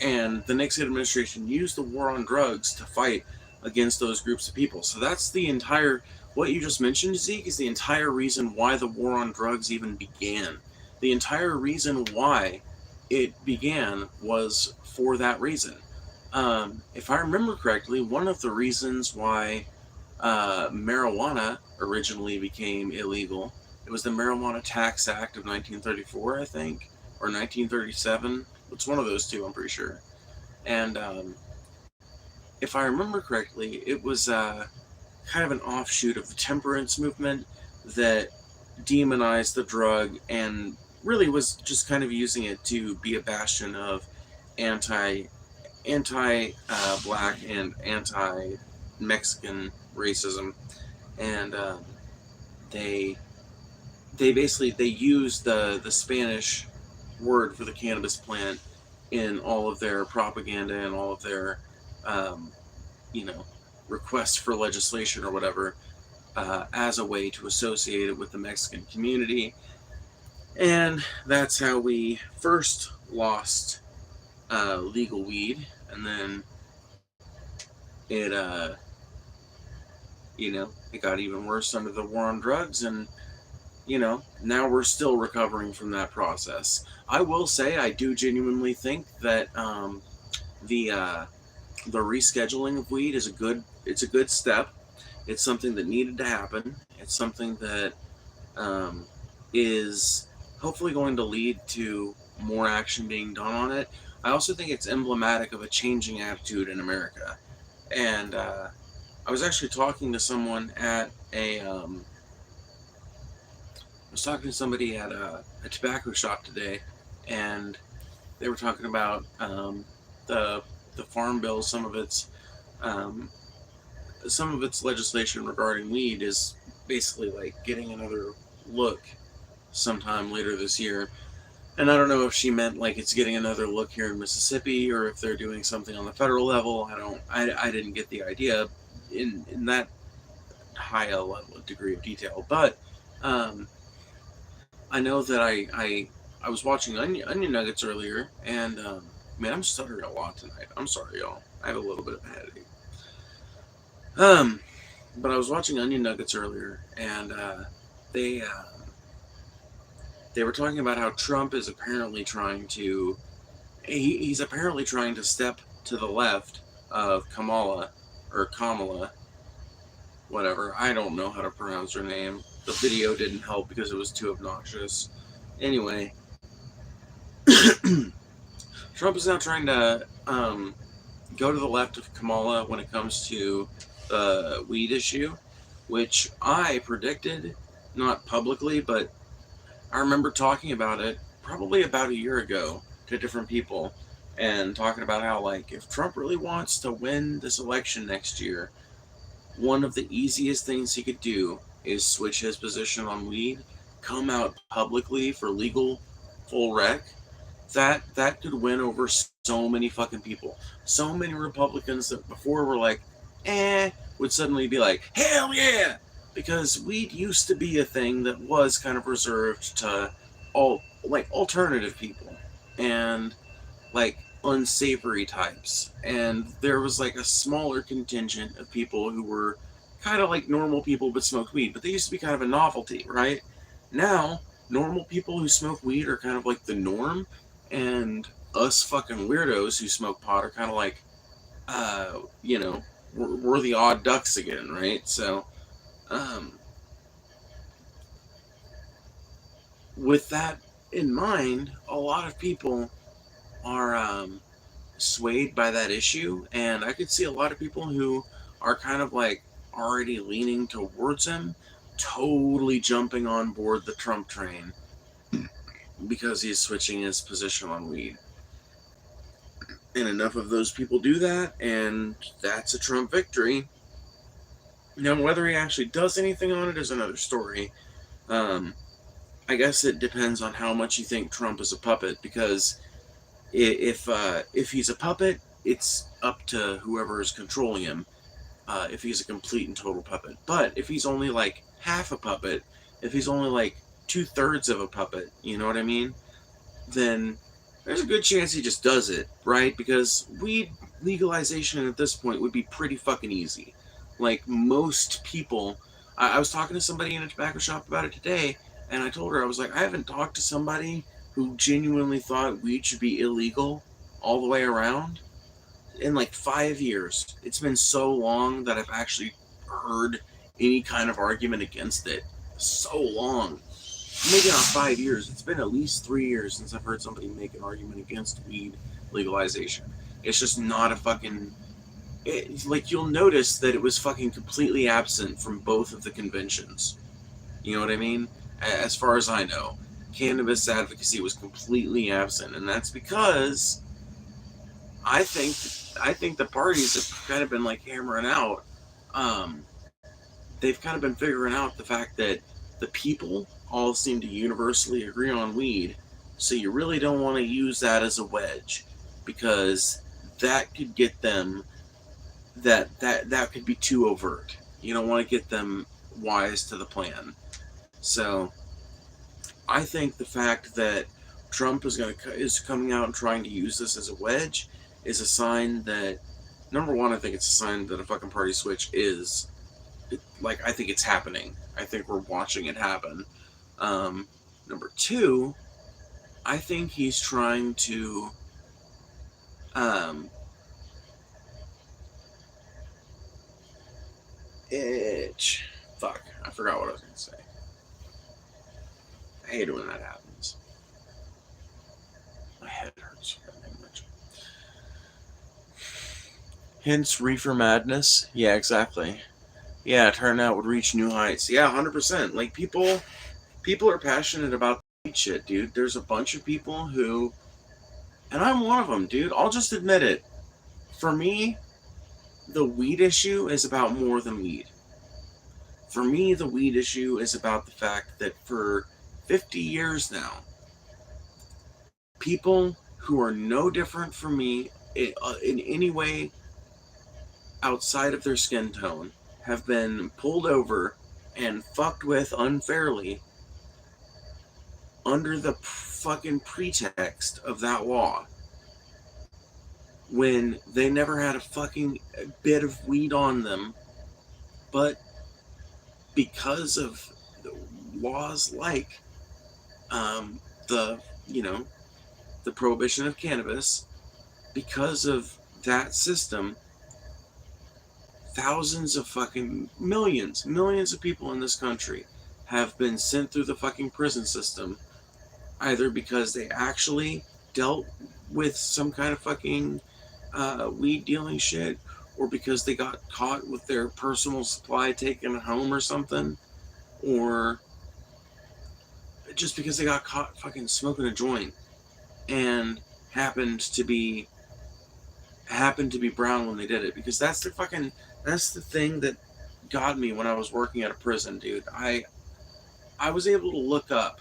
and the Nixon administration used the war on drugs to fight against those groups of people. So that's the entire what you just mentioned, Zeke, is the entire reason why the war on drugs even began. The entire reason why it began was for that reason. If I remember correctly, one of the reasons why marijuana originally became illegal, it was the Marijuana Tax Act of 1934, I think, or 1937. It's one of those two, I'm pretty sure. And if I remember correctly, it was kind of an offshoot of the temperance movement that demonized the drug and really was just kind of using it to be a bastion of anti black and anti Mexican racism. And they they used the Spanish word for the cannabis plant in all of their propaganda and all of their um, you know requests for legislation or whatever, as a way to associate it with the Mexican community. And that's how we first lost legal weed, and then it it got even worse under the war on drugs, and now we're still recovering from that process. I will say I do genuinely think that the the rescheduling of weed is a good step. It's something that needed to happen. It's something that um, is hopefully going to lead to more action being done on it. I also think it's emblematic of a changing attitude in America. And I was actually talking to someone at I was talking to somebody at a tobacco shop today, and they were talking about the the farm bill. Um, some of its legislation regarding weed is basically like getting another look sometime later this year. And I don't know if she meant like it's getting another look here in Mississippi or if they're doing something on the federal level. I didn't get the idea in that high a level of degree of detail. But um, I know that I was watching Onion Nuggets earlier, and man, I'm stuttering a lot tonight. I'm sorry, y'all. I have a little bit of a headache. Um, but I was watching Onion Nuggets earlier, and they they were talking about how Trump is apparently trying to he's apparently trying to step to the left of Kamala, whatever. I don't know how to pronounce her name. The video didn't help because it was too obnoxious. Anyway, Trump is now trying to go to the left of Kamala when it comes to the weed issue, which I predicted, not publicly, but I remember talking about it probably about a year ago to different people and talking about how, like, if Trump really wants to win this election next year, one of the easiest things he could do is switch his position on weed, come out publicly for legal full rec. That could win over so many fucking people. So many Republicans that before were like, would suddenly be like, hell yeah! Because weed used to be a thing that was kind of reserved to all like alternative people and like unsavory types. And there was like a smaller contingent of people who were kind of like normal people but smoked weed. But they used to be kind of a novelty, right? Now, normal people who smoke weed are kind of like the norm, and us fucking weirdos who smoke pot are kind of like, you know, we're the odd ducks again, right? So, um, with that in mind, a lot of people are swayed by that issue, and I could see a lot of people who are kind of like already leaning towards him, totally jumping on board the Trump train because he's switching his position on weed. And enough of those people do that, and that's a Trump victory. Now, whether he actually does anything on it is another story. Um, I guess it depends on how much you think Trump is a puppet, because if he's a puppet, it's up to whoever is controlling him. If he's a complete and total puppet, but if he's only like half a puppet, if he's only like 2/3 of a puppet, you know what I mean? Then there's a good chance he just does it, right? Because weed legalization at this point would be pretty fucking easy. Like most people, I was talking to somebody in a tobacco shop about it today, and I told her, I was like, I haven't talked to somebody who genuinely thought weed should be illegal all the way around in like 5 years. It's been so long that I've actually heard any kind of argument against it. So long. Maybe not 5 years. It's been at least 3 years since I've heard somebody make an argument against weed legalization. It's just not a fucking. Like, you'll notice that it was fucking completely absent from both of the conventions. You know what I mean? As far as I know, cannabis advocacy was completely absent, and that's because I think I think the parties have kind of been like hammering out. Um, they've kind of been figuring out the fact that the people all seem to universally agree on weed, so you really don't want to use that as a wedge, because that could get them that could be too overt. You don't want to get them wise to the plan. So I think the fact that Trump is coming out and trying to use this as a wedge is a sign that, number one, I think it's a sign that a fucking party switch is, like, I think it's happening. I think we're watching it happen. Um, Number two, I think he's trying to um, itch. Fuck, I forgot what I was going to say. I hate it when that happens. My head hurts very much. Hence, reefer madness. Yeah, exactly. Yeah, turnout would reach new heights. Yeah, 100%. Like, people are passionate about weed shit, dude. There's a bunch of people who, and I'm one of them, dude. I'll just admit it. For me, the weed issue is about more than weed. For me, the weed issue is about the fact that for 50 years now, people who are no different from me in any way outside of their skin tone have been pulled over and fucked with unfairly under the fucking pretext of that law, when they never had a fucking bit of weed on them, but because of laws like the the prohibition of cannabis, because of that system, thousands of fucking millions of people in this country have been sent through the fucking prison system, either because they actually dealt with some kind of fucking weed dealing shit, or because they got caught with their personal supply taken home or something, or just because they got caught fucking smoking a joint and happened to be brown when they did it. Because that's the thing that got me when I was working at a prison, dude. I was able to look up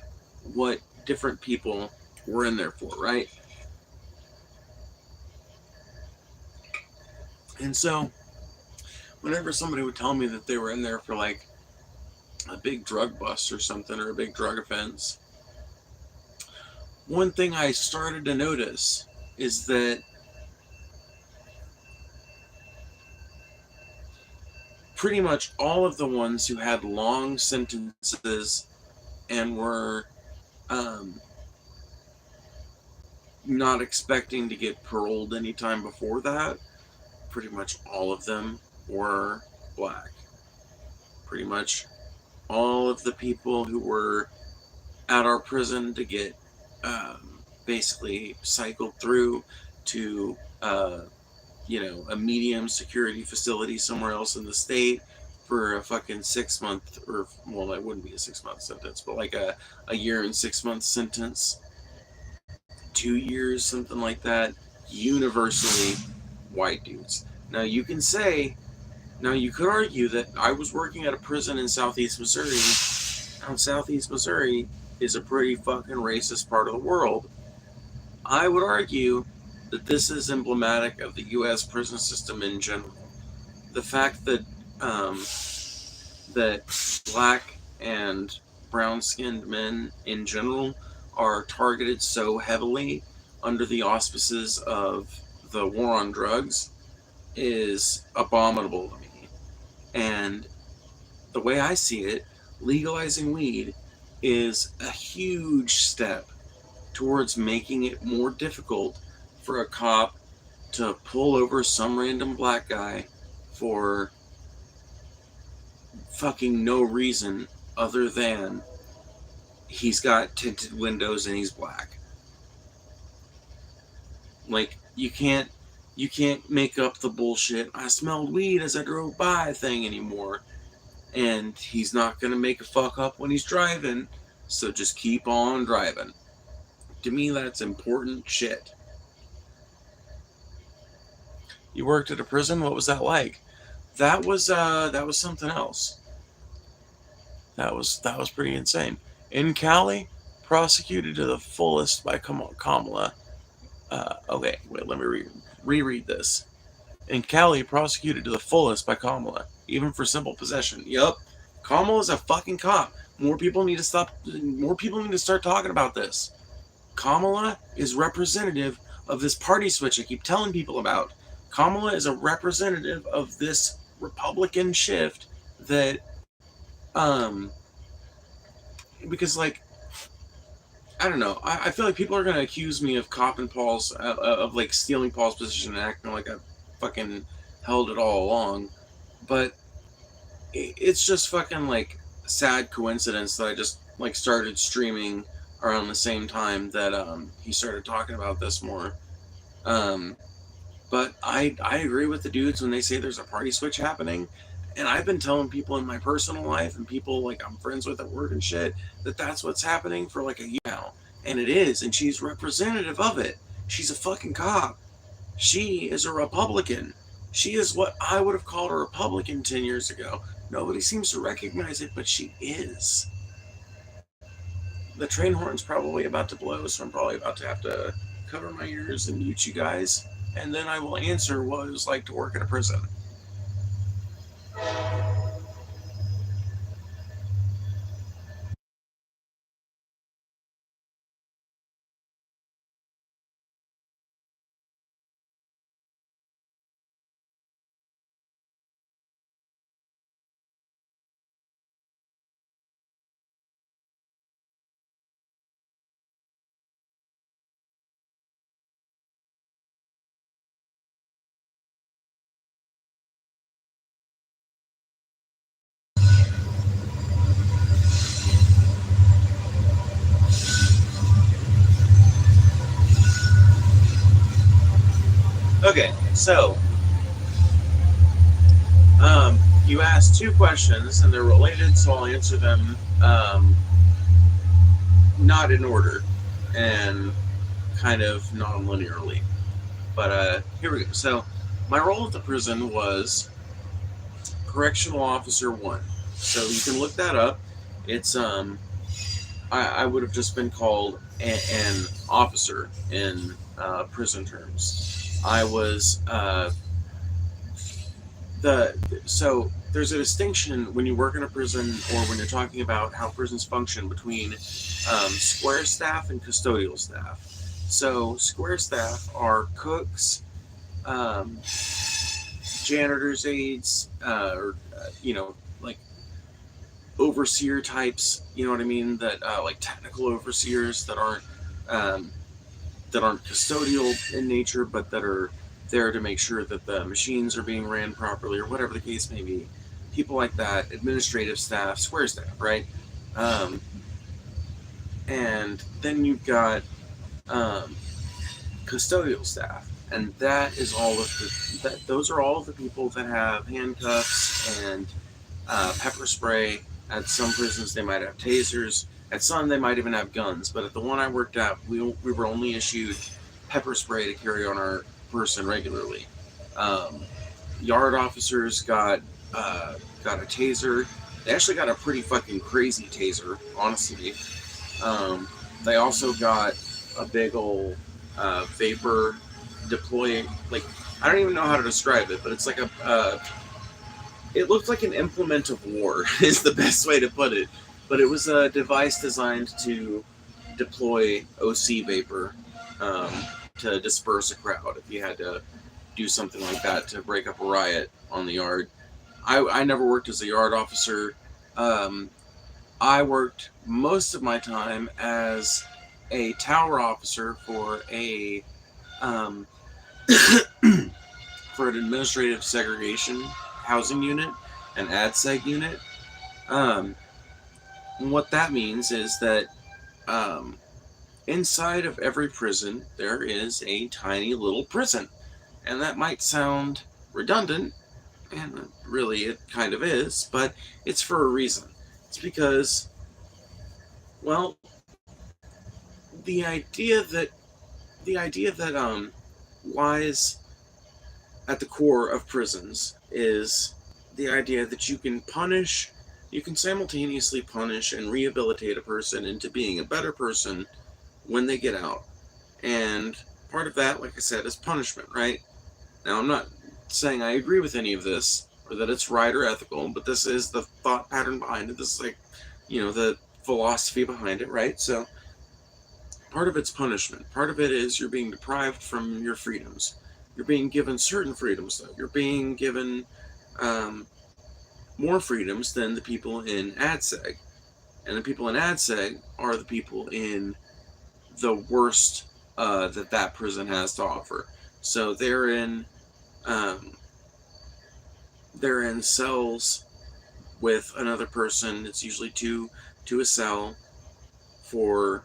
what different people were in there for, right? And so whenever somebody would tell me that they were in there for like a big drug bust or something or a big drug offense, one thing I started to notice is that pretty much all of the ones who had long sentences and were um, not expecting to get paroled anytime before that, pretty much all of them were black. Pretty much all of the people who were at our prison to get basically cycled through to a medium security facility somewhere else in the state for a fucking 6 month, or well, that wouldn't be a 6 month sentence, but like a year and 6 month sentence, 2 years, something like that. Universally white dudes. Now you can say, now you could argue that I was working at a prison in Southeast Missouri. Now Southeast Missouri is a pretty fucking racist part of the world. I would argue that this is emblematic of the U.S. prison system in general. The fact um, that black and brown-skinned men in general are targeted so heavily under the auspices of the war on drugs is abominable to me. And the way I see it, legalizing weed is a huge step towards making it more difficult for a cop to pull over some random black guy for fucking no reason other than he's got tinted windows and he's black. Like you can't make up the bullshit "I smelled weed as I drove by" thing anymore. And he's not gonna make a fuck up when he's driving, so just keep on driving. To me, that's important shit. You worked at a prison. What was that like? That was something else. That was pretty insane. In Cali, prosecuted to the fullest by Kamala. Okay, wait, let me reread this. In Cali, prosecuted to the fullest by Kamala, even for simple possession. Yup, Kamala's a fucking cop. More people need to stop. More people need to start talking about this. Kamala is representative of this party switch I keep telling people about. Kamala is a representative of this Republican shift that, um, because like I don't know, I feel like people are gonna accuse me of copping Paul's of like stealing Paul's position and acting like I fucking held it all along, but it's just fucking like sad coincidence that I just like started streaming around the same time that he started talking about this more. Um, but I agree with the dudes when they say there's a party switch happening. And I've been telling people in my personal life and people like I'm friends with at work and shit that that's what's happening for like a year now. And it is. And she's representative of it. She's a fucking cop. She is a Republican. She is what I would have called a Republican 10 years ago. Nobody seems to recognize it, but she is. The train horn's probably about to blow, so I'm probably about to have to cover my ears and mute you guys. And then I will answer what it was like to work at a prison. Okay, so you asked two questions and they're related, so I'll answer them not in order and kind of non-linearly. But here we go. So my role at the prison was Correctional Officer 1. So you can look that up. It's I would have just been called an officer in prison terms. I was the so there's a distinction when you work in a prison or when you're talking about how prisons function between square staff and custodial staff. So square staff are cooks, um, janitors, aides, or like overseer types. You know what I mean? That like technical overseers um, that aren't custodial in nature, but that are there to make sure that the machines are being ran properly, or whatever the case may be. People like that, administrative staff, square staff, right? Um, and then you've got um, custodial staff, and that is all of the that those are all of the people that have handcuffs and pepper spray. At some prisons, they might have tasers. At some, they might even have guns. But at the one I worked at, we were only issued pepper spray to carry on our person regularly. Um, Yard officers uh, got a taser. They actually got a pretty fucking crazy taser, honestly. Um, they also got a big old vapor deploying. Like, I don't even know how to describe it, but it's like it looked like an implement of war, is the best way to put it. But it was a device designed to deploy OC vapor um, to disperse a crowd if you had to do something like that to break up a riot on the yard. I never worked as a yard officer. Um, I worked most of my time as a tower officer for a um, for an administrative segregation housing unit, an ADSEG unit. Um, what that means is that um, inside of every prison there is a tiny little prison, and that might sound redundant, and really it kind of is, but it's for a reason. It's because, well, the idea that lies at the core of prisons is the idea that you can simultaneously punish and rehabilitate a person into being a better person when they get out. And part of that, like I said, is punishment, right? Now, I'm not saying I agree with any of this or that it's right or ethical, but this is the thought pattern behind it. This is like, the philosophy behind it, right? So, part of it's punishment. Part of it is you're being deprived from your freedoms. You're being given certain freedoms, though. You're being given um, more freedoms than the people in ADSEG. And the people in ADSEG are the people in the worst that prison has to offer. So um, they're in cells with another person. It's usually two to a cell for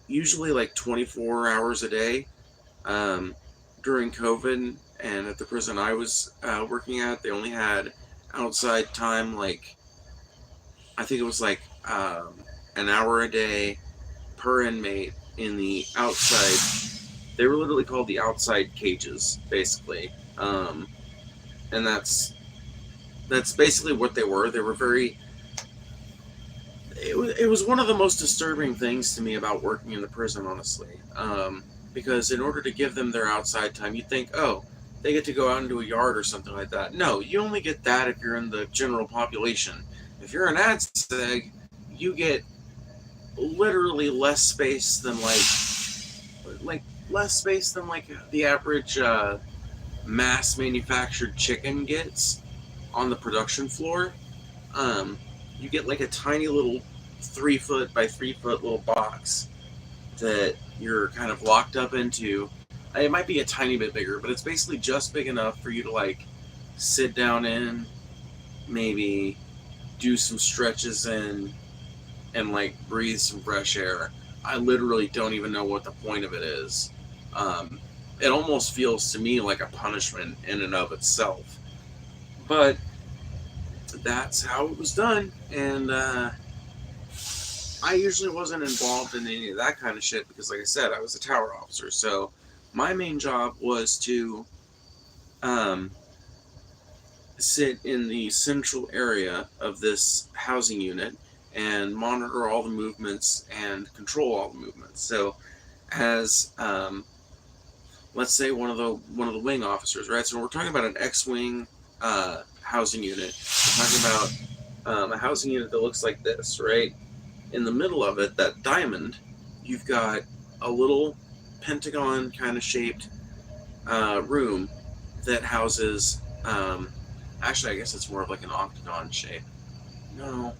usually like 24 hours a day. Um, During COVID and at the prison I was working at, they only had outside time, like I think it was like an hour a day per inmate in the outside. They were literally called the outside cages, basically, and that's basically what they were. They were very. It was one of the most disturbing things to me about working in the prison, honestly, because in order to give them their outside time, you'd think, oh, they get to go out into a yard or something like that. No, you only get that if you're in the general population. If you're an ADSEG, you get literally less space than like less space than like the average mass manufactured chicken gets on the production floor. Um, you get like a tiny little 3 foot by 3 foot little box that you're kind of locked up into. It might be a tiny bit bigger, but it's basically just big enough for you to like sit down in, maybe do some stretches in, and like breathe some fresh air. I literally don't even know what the point of it is. Um, it almost feels to me like a punishment in and of itself. But that's how it was done, and I usually wasn't involved in any of that kind of shit because, like I said, I was a tower officer. So my main job was to um, sit in the central area of this housing unit and monitor all the movements and control all the movements. So, as let's say one of the wing officers, right? So we're talking about an X-wing housing unit. We're talking about a housing unit that looks like this, right? In the middle of it, that diamond, you've got a little pentagon kind of shaped room that houses. Actually, I guess it's more of like an octagon shape. No,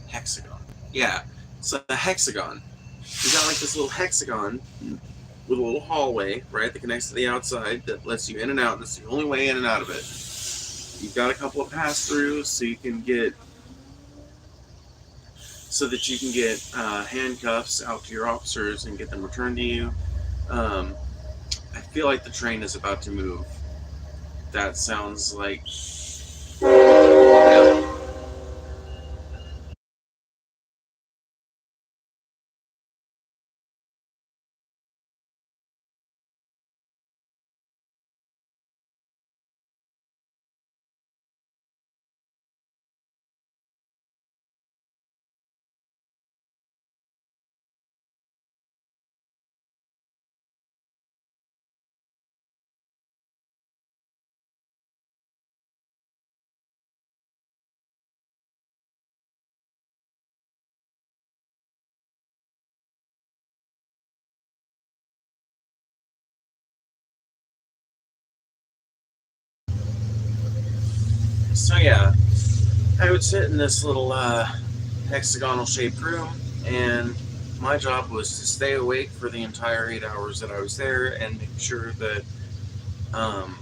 hexagon. Yeah, it's a hexagon. You got like this little hexagon with a little hallway, right, that connects to the outside that lets you in and out. That's the only way in and out of it. You've got a couple of pass throughs so that you can get handcuffs out to your officers and get them returned to you. Um, I feel like the train is about to move. That sounds like. Yeah. So yeah, I would sit in this little hexagonal shaped room, and my job was to stay awake for the entire 8 hours that I was there and make sure that um,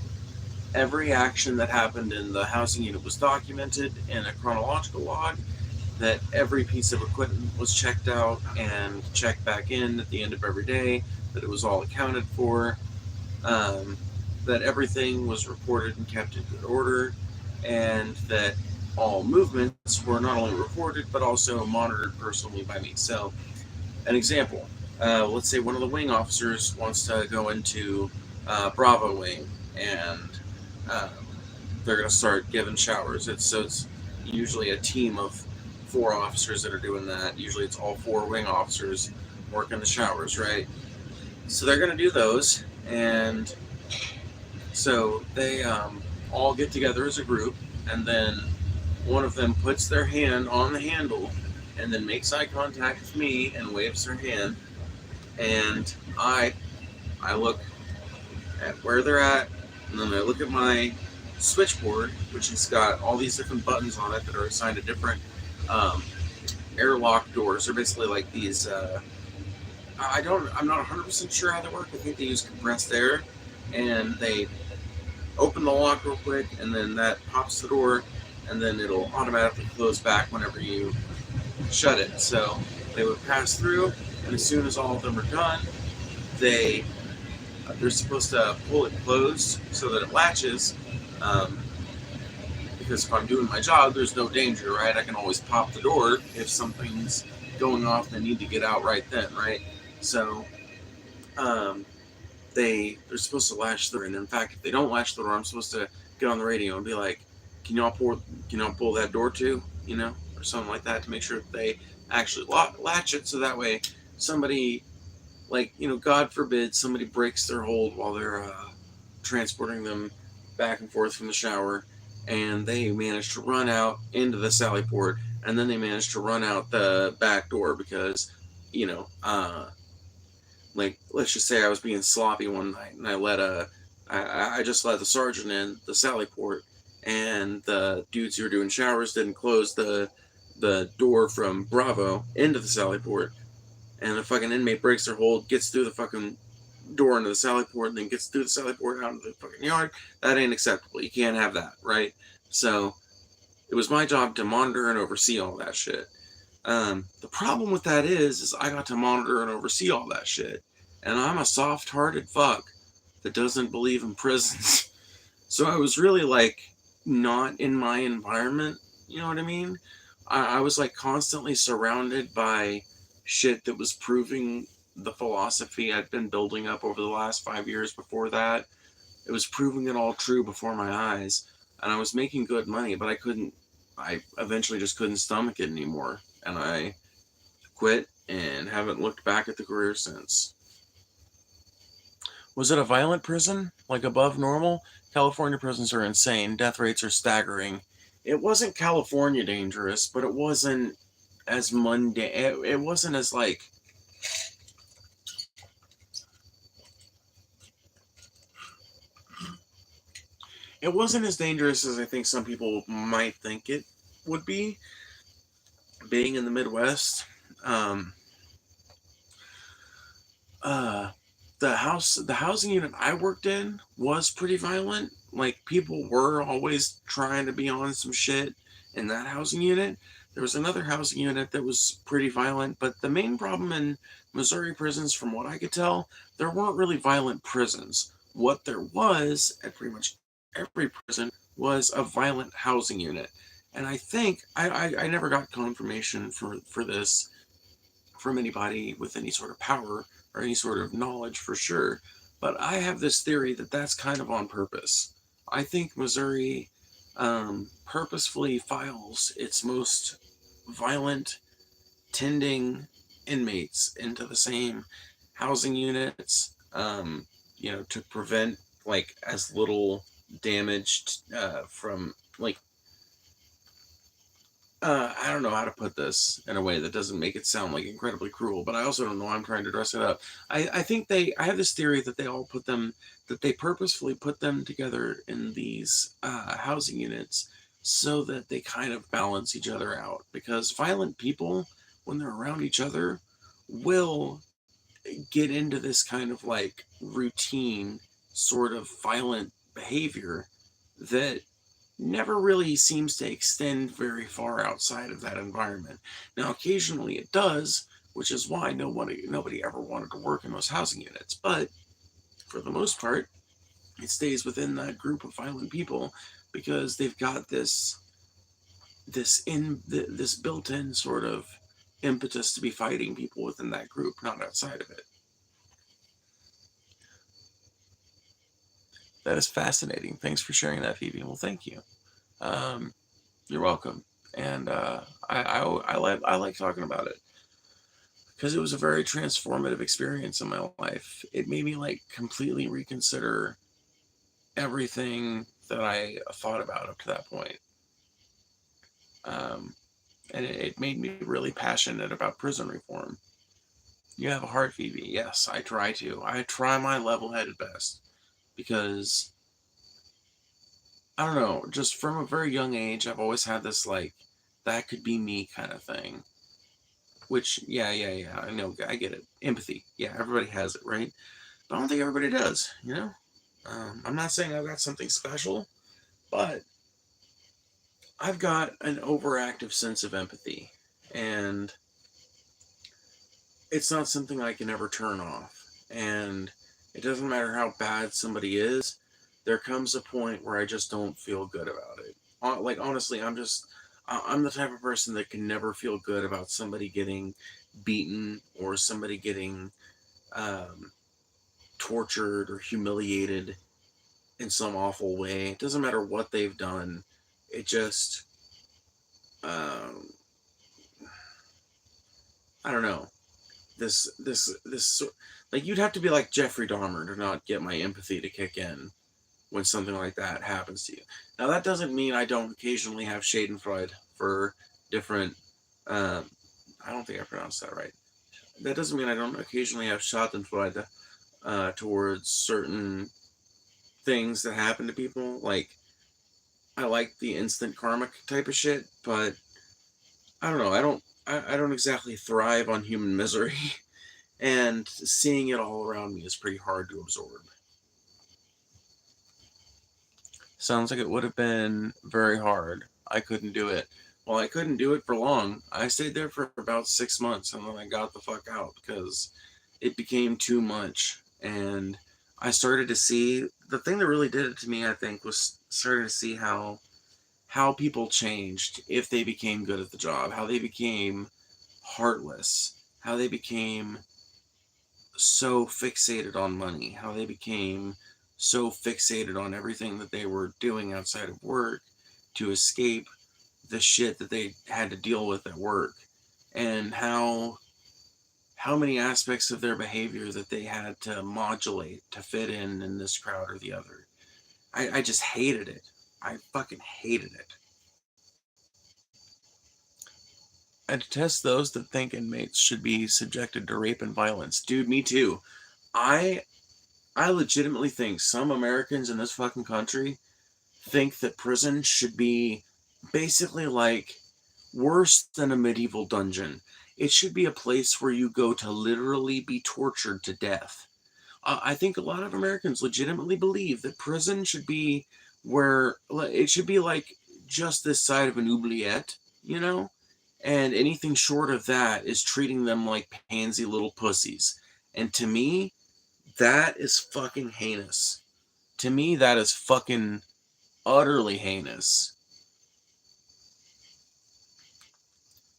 every action that happened in the housing unit was documented in a chronological log, that every piece of equipment was checked out and checked back in at the end of every day, that it was all accounted for, um, that everything was reported and kept in good order, and that all movements were not only reported but also monitored personally by me. So, an example, let's say one of the wing officers wants to go into Bravo wing, and um, they're going to start giving showers. It's usually a team of 4 officers that are doing that. Usually it's all 4 wing officers working the showers, right? So they're going to do those, and so they all get together as a group, and then one of them puts their hand on the handle and then makes eye contact with me and waves their hand, and I look at where they're at, and then I look at my switchboard, which has got all these different buttons on it that are assigned to different um, airlock doors. They're basically like these. I'm not 100% sure how they work. I think they use compressed air, and they open the lock real quick, and then that pops the door, and then it'll automatically close back whenever you shut it. So they would pass through, and as soon as all of them are done, they they're supposed to pull it closed so that it latches. Um, because if I'm doing my job, there's no danger, right? I can always pop the door if something's going off and I need to get out right then, right? So um, they're supposed to latch the door, and in fact, if they don't latch the door, I'm supposed to get on the radio and be like, "Can y'all pull that door too?" Or something like that to make sure that they actually latch it, so that way somebody, like, God forbid somebody breaks their hold while they're transporting them back and forth from the shower, and they manage to run out into the sally port, and then they manage to run out the back door because, like, let's just say I was being sloppy one night and I just let the sergeant in the sally port, and the dudes who were doing showers didn't close the door from Bravo into the sally port, and the fucking inmate breaks their hold, gets through the fucking door into the sally port, and then gets through the sally port out into the fucking yard. That ain't acceptable. You can't have that, right? So it was my job to monitor and oversee all that shit. The problem with that is I got to monitor and oversee all that shit, and I'm a soft-hearted fuck that doesn't believe in prisons. So I was really like not in my environment. You know what I mean? I was like constantly surrounded by shit that was proving the philosophy I'd been building up over the last 5 years before that. It was proving it all true before my eyes. and I was making good money, but I eventually just couldn't stomach it anymore, and I quit and haven't looked back at the career since. Was it a violent prison, like above normal? California prisons are insane. Death rates are staggering. It wasn't California dangerous, but it wasn't as mundane. It wasn't as like it wasn't as dangerous as I think some people might think it would be. Being in the Midwest, um, uh, the housing unit I worked in was pretty violent. Like people were always trying to be on some shit in that housing unit. There was another housing unit that was pretty violent, but the main problem in Missouri prisons, from what I could tell, there weren't really violent prisons. What there was at pretty much every prison was a violent housing unit. And I think I never got confirmation for this from anybody with any sort of power or any sort of knowledge for sure. But I have this theory that that's kind of on purpose. I think Missouri purposefully files its most violent, tending inmates into the same housing units, to prevent like as little damage from like I don't know how to put this in a way that doesn't make it sound like incredibly cruel, but I also don't know why I'm trying to dress it up. I think I have this theory that that they purposefully put them together in these housing units so that they kind of balance each other out. Because violent people, when they're around each other, will get into this kind of like routine sort of violent behavior that never really seems to extend very far outside of that environment. Now, occasionally it does, which is why nobody ever wanted to work in those housing units. But for the most part, it stays within that group of violent people because they've got this built-in sort of impetus to be fighting people within that group, not outside of it. That is fascinating. Thanks for sharing that, Phoebe. Well, thank you. Um, you're welcome. And I like talking about it because it was a very transformative experience in my life. It made me like completely reconsider everything that I thought about up to that point. Um, and it made me really passionate about prison reform. You have a heart, Phoebe. Yes, I try to. I try my level headed best because I don't know, just from a very young age, I've always had this like, that could be me kind of thing. Which, yeah, I know, I get it. Empathy. Yeah, everybody has it, right? But I don't think everybody does, you know? I'm not saying I've got something special, but I've got an overactive sense of empathy. And it's not something I can ever turn off. And it doesn't matter how bad somebody is, there comes a point where I just don't feel good about it. Like, honestly, I'm the type of person that can never feel good about somebody getting beaten or somebody getting um, tortured or humiliated in some awful way. It doesn't matter what they've done. It just, um, I don't know. This like you'd have to be like Jeffrey Dahmer to not get my empathy to kick in when something like that happens to you. Now that doesn't mean I don't occasionally have Schadenfreude for different. Um, I don't think I pronounced that right. That doesn't mean I don't occasionally have Schadenfreude towards certain things that happen to people. Like I like the instant karmic type of shit, but I don't know. I don't exactly thrive on human misery. And seeing it all around me is pretty hard to absorb. Sounds like it would have been very hard. I couldn't do it. Well, I couldn't do it for long. I stayed there for about 6 months and then I got the fuck out because it became too much. And I started to see the thing that really did it to me, I think, was starting to see how people changed if they became good at the job, how they became heartless, how they became so fixated on money, how they became so fixated on everything that they were doing outside of work to escape the shit that they had to deal with at work, and how many aspects of their behavior that they had to modulate to fit in this crowd or the other. I just hated it. I fucking hated it. I detest those that think inmates should be subjected to rape and violence. Dude, me too. I I legitimately think some Americans in this fucking country think that prison should be basically like worse than a medieval dungeon. It should be a place where you go to literally be tortured to death. I think a lot of Americans legitimately believe that prison should be where it should be like just this side of an oubliette, you know? And anything short of that is treating them like pansy little pussies. And to me, that is fucking heinous. To me, that is fucking utterly heinous.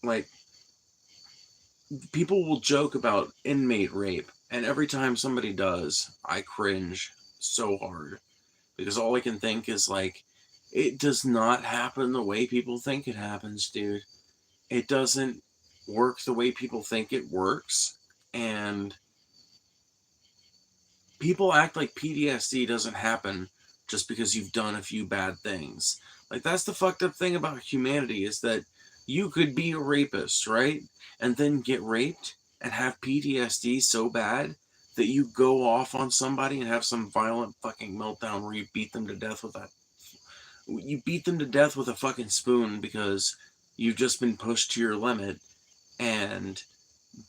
Like, people will joke about inmate rape, and every time somebody does, I cringe so hard. Because all I can think is, like, it does not happen the way people think it happens, dude. It doesn't work the way people think it works. And people act like PTSD doesn't happen just because you've done a few bad things. Like, that's the fucked up thing about humanity is that you could be a rapist, right? And then get raped and have PTSD so bad that you go off on somebody and have some violent fucking meltdown where you beat them to death with a fucking spoon because you've just been pushed to your limit, and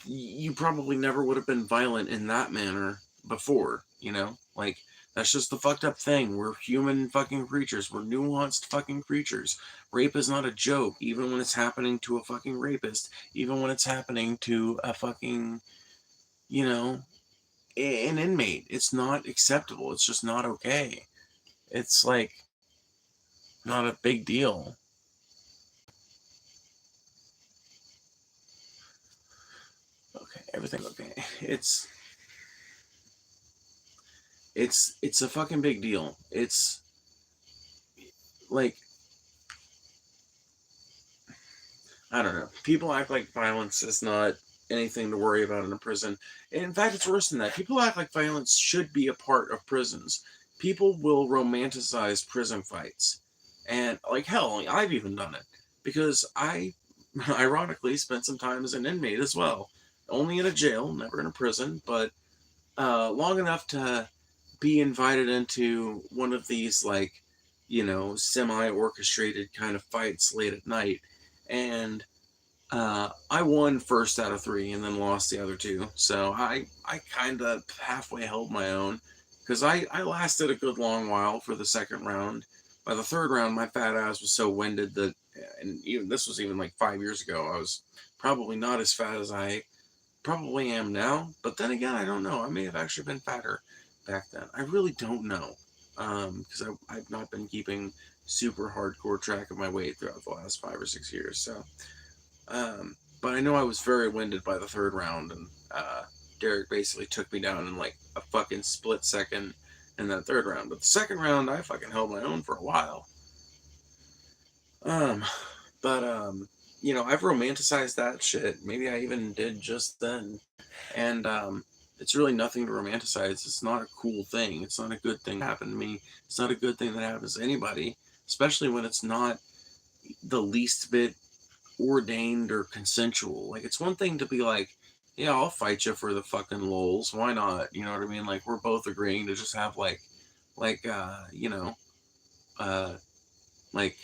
you probably never would have been violent in that manner before, you know? Like, that's just the fucked up thing. We're human fucking creatures. We're nuanced fucking creatures. Rape is not a joke, even when it's happening to a fucking rapist, even when it's happening to a fucking, you know, an inmate. It's not acceptable. It's just not okay. It's like not a big deal. Okay, everything's okay. It's a fucking big deal. It's like, I don't know. People act like violence is not anything to worry about in a prison. In fact, it's worse than that. People act like violence should be a part of prisons. People will romanticize prison fights. And, like, hell, I've even done it. Because I, ironically, spent some time as an inmate as well. Only in a jail, never in a prison, but long enough to be invited into one of these, like, semi orchestrated kind of fights late at night. And I won first out of three and then lost the other two. So I kind of halfway held my own because I lasted a good long while for the second round. By the third round, my fat ass was so winded that, and even this was even like 5 years ago, I was probably not as fat as I probably am now. But then again, I don't know. I may have actually been fatter back then. I really don't know because I've not been keeping super hardcore track of my weight throughout the last 5 or 6 years. So but I know I was very winded by the third round, and Derek basically took me down in like a fucking split second in that third round. But the second round, I fucking held my own for a while. Um, but I've romanticized that shit. Maybe I even did just then, and it's really nothing to romanticize. It's not a cool thing. It's not a good thing that happened to me. It's not a good thing that happens to anybody, especially when it's not the least bit ordained or consensual. Like, it's one thing to be like, yeah, I'll fight you for the fucking lols. Why not? You know what I mean? Like, we're both agreeing to just have like uh, like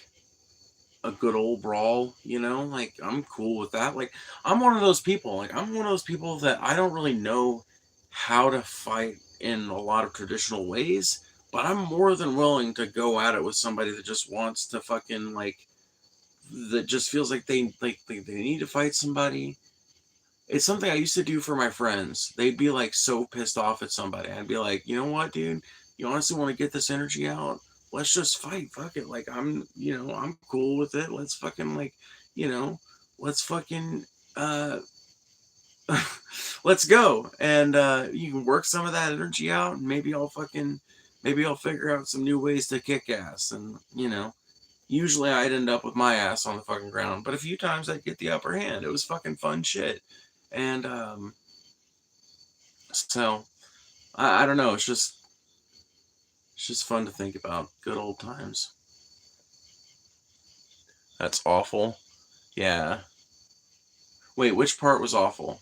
a good old brawl. Like, I'm cool with that. Like, I'm one of those people. Like, I'm one of those people that I don't really know how to fight in a lot of traditional ways, but I'm more than willing to go at it with somebody that just wants to fucking like that just feels like they need to fight somebody. It's something I used to do for my friends. They'd be like so pissed off at somebody. I'd be like, you know what, dude? You honestly want to get this energy out? Let's just fight. Fuck it. Like, I'm cool with it. Let's fucking you know, let's fucking uh let's go. And you can work some of that energy out, and maybe Maybe I'll figure out some new ways to kick ass. And, usually I'd end up with my ass on the fucking ground. But a few times I'd get the upper hand. It was fucking fun shit. And, so, I don't know. It's just fun to think about. Good old times. That's awful. Yeah. Wait, which part was awful?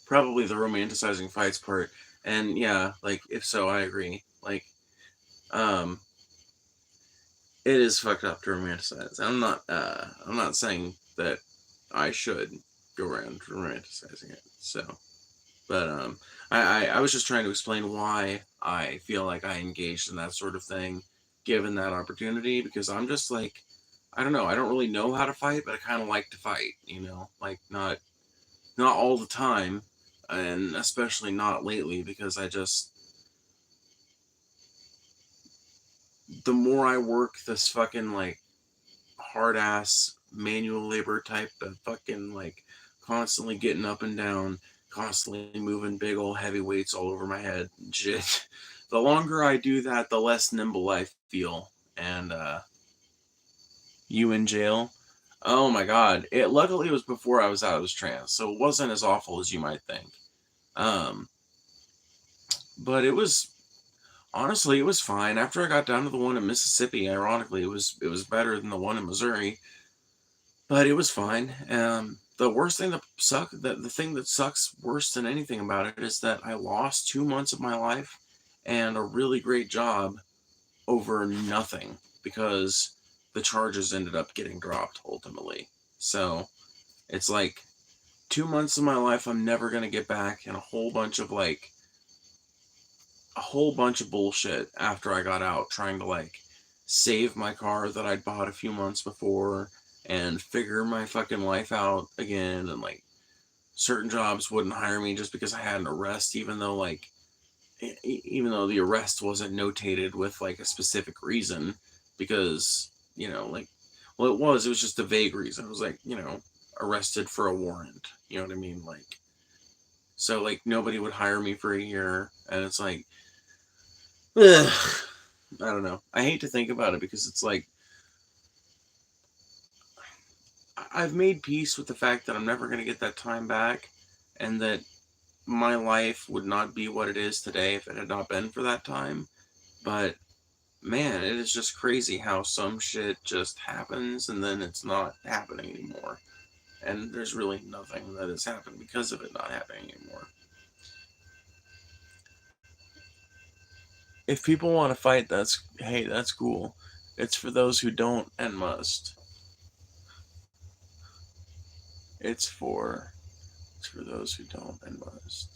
Probably the romanticizing fights part. And yeah, like if so, I agree. Like, um, it is fucked up to romanticize. I'm not saying that I should go around romanticizing it. So, but I was just trying to explain why I feel like I engaged in that sort of thing, given that opportunity, because I'm just like, I don't know, I don't really know how to fight, but I kind of like to fight. Like not all the time, and especially not lately, because I just the more I work this fucking like hard ass manual labor type of fucking like constantly getting up and down, constantly moving big old heavy weights all over my head and shit. The longer I do that, the less nimble I feel. And you in jail? Oh my god! It luckily it was before I was out of this trance, so it wasn't as awful as you might think. Um, but it was honestly it was fine. After I got down to the one in Mississippi, ironically, it was better than the one in Missouri. But it was fine. The worst thing the thing that sucks worse than anything about it is that I lost 2 months of my life and a really great job over nothing because the charges ended up getting dropped ultimately. So it's like 2 months of my life I'm never gonna get back, and a whole bunch of bullshit after I got out trying to like save my car that I'd bought a few months before and figure my fucking life out again, and like certain jobs wouldn't hire me just because I had an arrest, even though the arrest wasn't notated with like a specific reason, because like, well, it was just a vague reason. It was like, arrested for a warrant, you know what I mean? Like, so like nobody would hire me for a year, and it's like, ugh, I don't know. I hate to think about it because it's like I've made peace with the fact that I'm never going to get that time back, and that my life would not be what it is today if it had not been for that time. But man, it is just crazy how some shit just happens and then it's not happening anymore. And there's really nothing that has happened because of it not happening anymore. If people want to fight, that's cool. It's for those who don't and must. It's for it's for those who don't and must.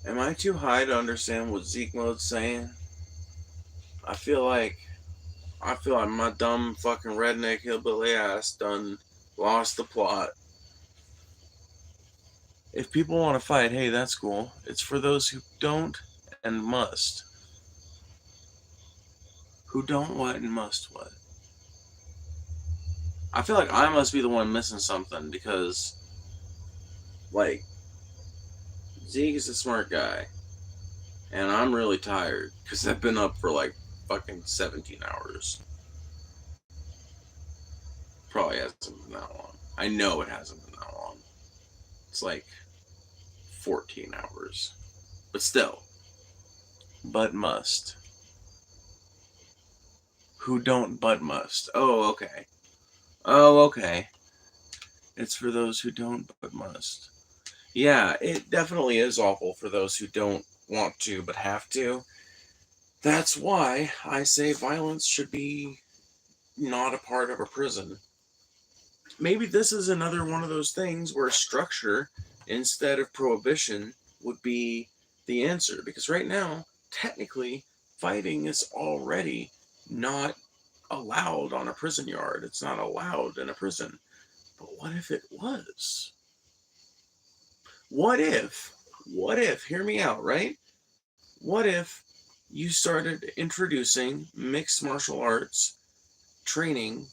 Am I too high to understand what Zeke Mode's saying? I feel like I feel like my dumb fucking redneck hillbilly ass done lost the plot. If people want to fight, hey, that's cool. It's for those who don't and must. Who don't what and must what. I feel like I must be the one missing something because, like, Zeke is a smart guy, and I'm really tired because I've been up for like fucking 17 hours. Probably hasn't been that long. I know it hasn't been that long. It's like 14 hours. But still, but must. Who don't but must. Oh, okay. Oh, okay. It's for those who don't but must. Yeah, it definitely is awful for those who don't want to but have to. That's why I say violence should be not a part of a prison. Maybe this is another one of those things where structure instead of prohibition would be the answer. Because right now, technically, fighting is already not allowed on a prison yard. It's not allowed in a prison. But what if it was? What if, hear me out, right? What if you started introducing mixed martial arts training,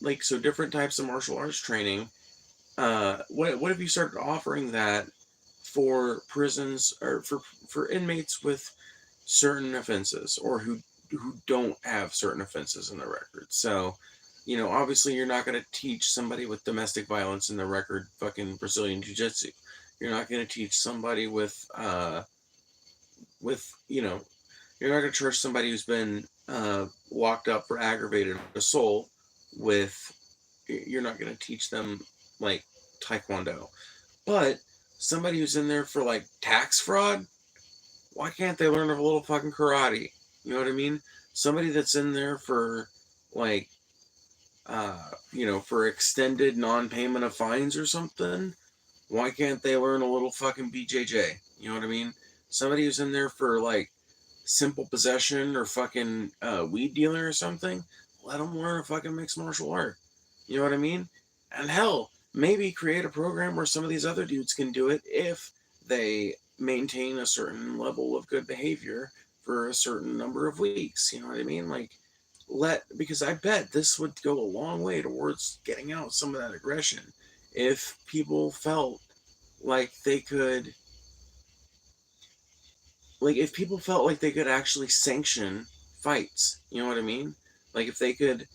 like, so different types of martial arts training? What if you started offering that for prisons, or for inmates with certain offenses, or who don't have certain offenses in their record? So, obviously you're not going to teach somebody with domestic violence in their record fucking Brazilian jiu-jitsu. You're not going to teach somebody with you're not going to charge somebody who's been locked up for aggravated assault with, you're not going to teach them like taekwondo. But somebody who's in there for like tax fraud, why can't they learn a little fucking karate? You know what I mean? Somebody that's in there for like for extended non-payment of fines or something, why can't they learn a little fucking BJJ? You know what I mean? Somebody who's in there for like simple possession or fucking weed dealing or something, let them learn a fucking mixed martial art. You know what I mean? And hell, maybe create a program where some of these other dudes can do it if they maintain a certain level of good behavior for a certain number of weeks. You know what I mean? Like, because I bet this would go a long way towards getting out some of that aggression if people felt like they could, if people felt like they could actually sanction fights. You know what I mean? Like, if they could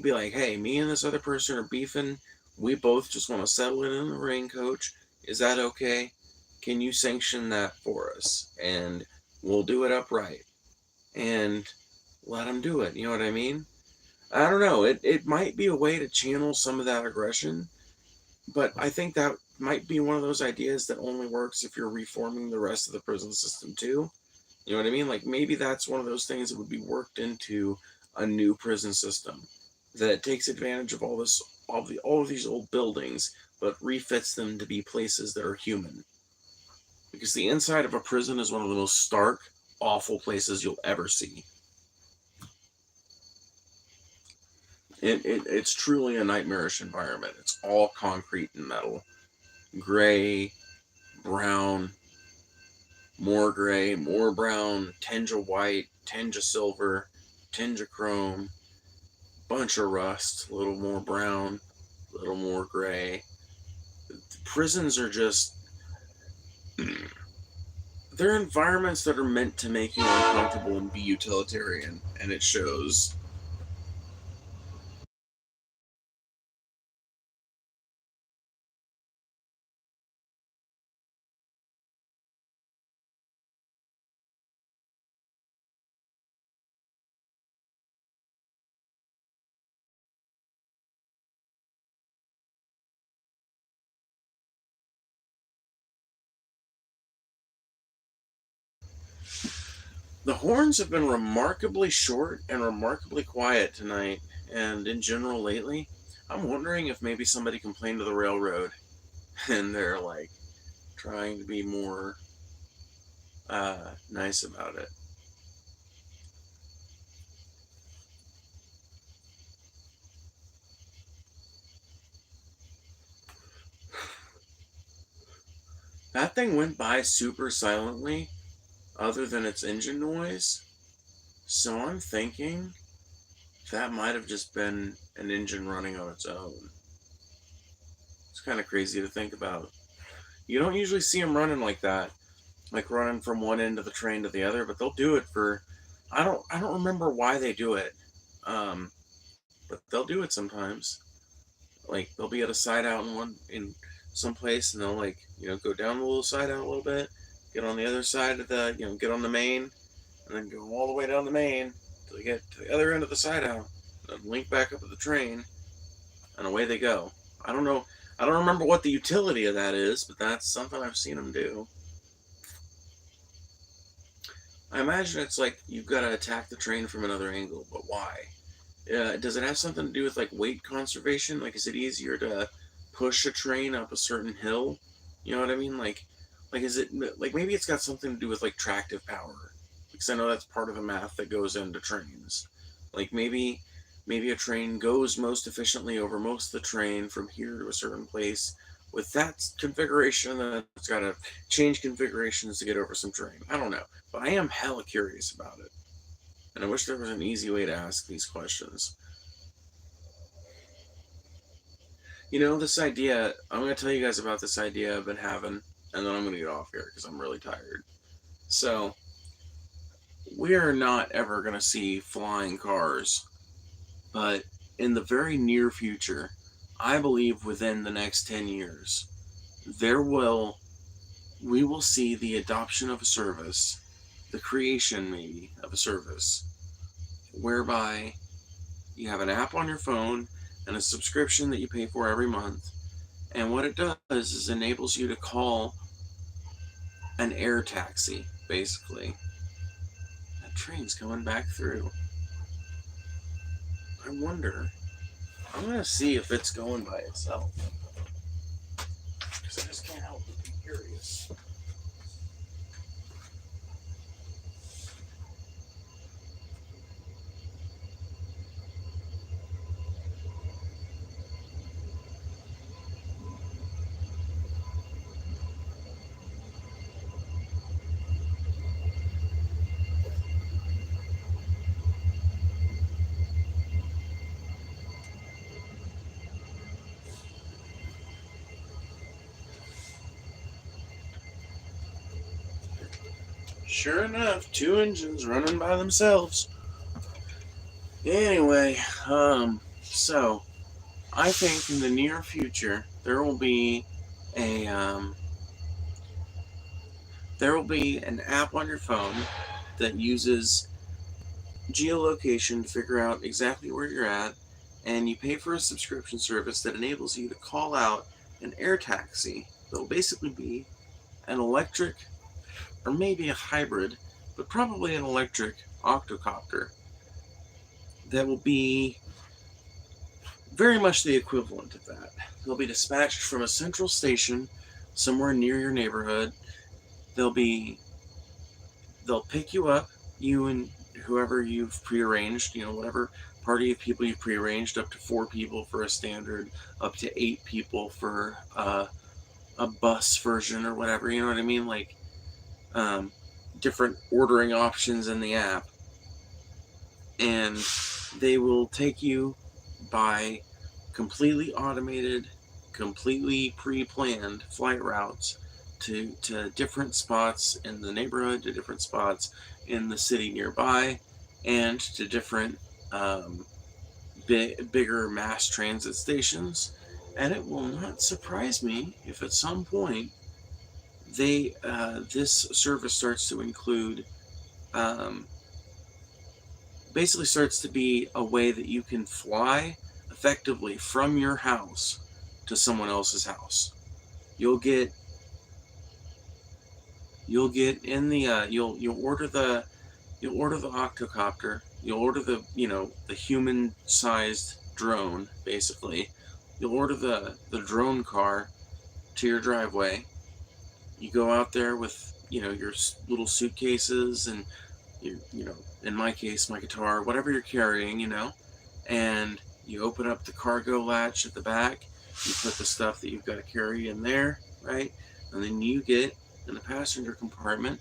be like, hey, me and this other person are beefing, we both just want to settle it in the ring, coach, is that okay? Can you sanction that for us, and we'll do it upright, and let them do it? You know what I mean? I don't know, it might be a way to channel some of that aggression, but I think that might be one of those ideas that only works if you're reforming the rest of the prison system too. You know what I mean? Like, maybe that's one of those things that would be worked into a new prison system that takes advantage of all of these old buildings, but refits them to be places that are human. Because the inside of a prison is one of the most stark, awful places you'll ever see. It's truly a nightmarish environment. It's all concrete and metal, gray, brown, more gray, more brown, tinge of white, tinge of silver, tinge of chrome, bunch of rust, a little more brown, a little more gray. Prisons are just, they're environments that are meant to make you uncomfortable and be utilitarian, and it shows. The horns have been remarkably short and remarkably quiet tonight, and in general lately. I'm wondering if maybe somebody complained to the railroad and they're like trying to be more nice about it. That thing went by super silently, other than its engine noise. So I'm thinking that might have just been an engine running on its own. It's kind of crazy to think about. You don't usually see them running like that, like running from one end of the train to the other, but they'll do it for. I don't remember why they do it, um, but they'll do it sometimes. Like, they'll be at a side out in some place, and they'll, like, go down the little side out a little bit, get on the other side of the get on the main, and then go all the way down the main till they get to the other end of the side out, then link back up with the train, and away they go. I don't know. I don't remember what the utility of that is, but that's something I've seen them do. I imagine it's like you've got to attack the train from another angle, but why? Does it have something to do with like weight conservation? Like, is it easier to push a train up a certain hill? You know what I mean? Like, is it like, maybe it's got something to do with like tractive power? Because I know that's part of the math that goes into trains. Like maybe a train goes most efficiently over most of the train from here to a certain place with that configuration, and then it's got to change configurations to get over some terrain. I don't know, but I am hella curious about it, and I wish there was an easy way to ask these questions. This idea, I'm going to tell you guys about this idea I've been having, and then I'm going to get off here because I'm really tired. So, we are not ever going to see flying cars, but in the very near future, I believe within the next 10 years, there will we will see the adoption of a service, the creation maybe of a service whereby you have an app on your phone and a subscription that you pay for every month. And what it does is enables you to call an air taxi, basically. That train's coming back through. I wonder. I'm gonna see if it's going by itself. Because I just can't help but be curious. Sure enough, two engines running by themselves. Anyway, so I think in the near future a there will be an app on your phone that uses geolocation to figure out exactly where you're at, and you pay for a subscription service that enables you to call out an air taxi that will basically be an electric or maybe a hybrid, but probably an electric octocopter that will be very much the equivalent of that. They'll be dispatched from a central station somewhere near your neighborhood. They'll be they'll pick you up, you and whoever you've prearranged, whatever party of people you've prearranged, up to 4 people for a standard, up to 8 people for a bus version or whatever. You know what I mean? Like um, different ordering options in the app, and they will take you by completely automated, completely pre-planned flight routes to different spots in the neighborhood, to different spots in the city nearby, and to different um, bigger mass transit stations. And it will not surprise me if at some point this service starts to include um, basically starts to be a way that you can fly effectively from your house to someone else's house. You'll get in the you'll order the octocopter. You'll order the human sized drone basically. You'll order the drone car to your driveway. You go out there with your little suitcases and in my case, my guitar, whatever you're carrying, and you open up the cargo latch at the back, you put the stuff that you've got to carry in there, right? And then you get in the passenger compartment,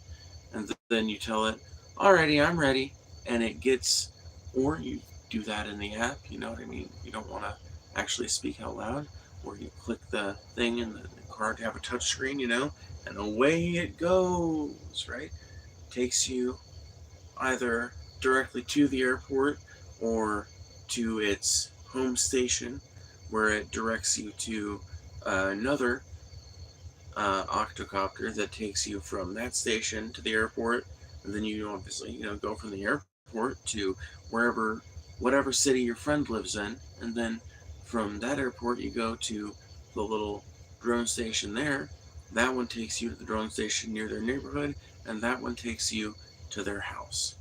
and then you tell it, alrighty, I'm ready, and it gets, or you do that in the app, you know what I mean? You don't want to actually speak out loud, or you click the thing in the car to have a touch screen, and away it goes, right? Takes you either directly to the airport or to its home station, where it directs you to another octocopter that takes you from that station to the airport, and then you obviously go from the airport to wherever whatever city your friend lives in, and then from that airport you go to the little drone station there. That one takes you to the drone station near their neighborhood, and that one takes you to their house.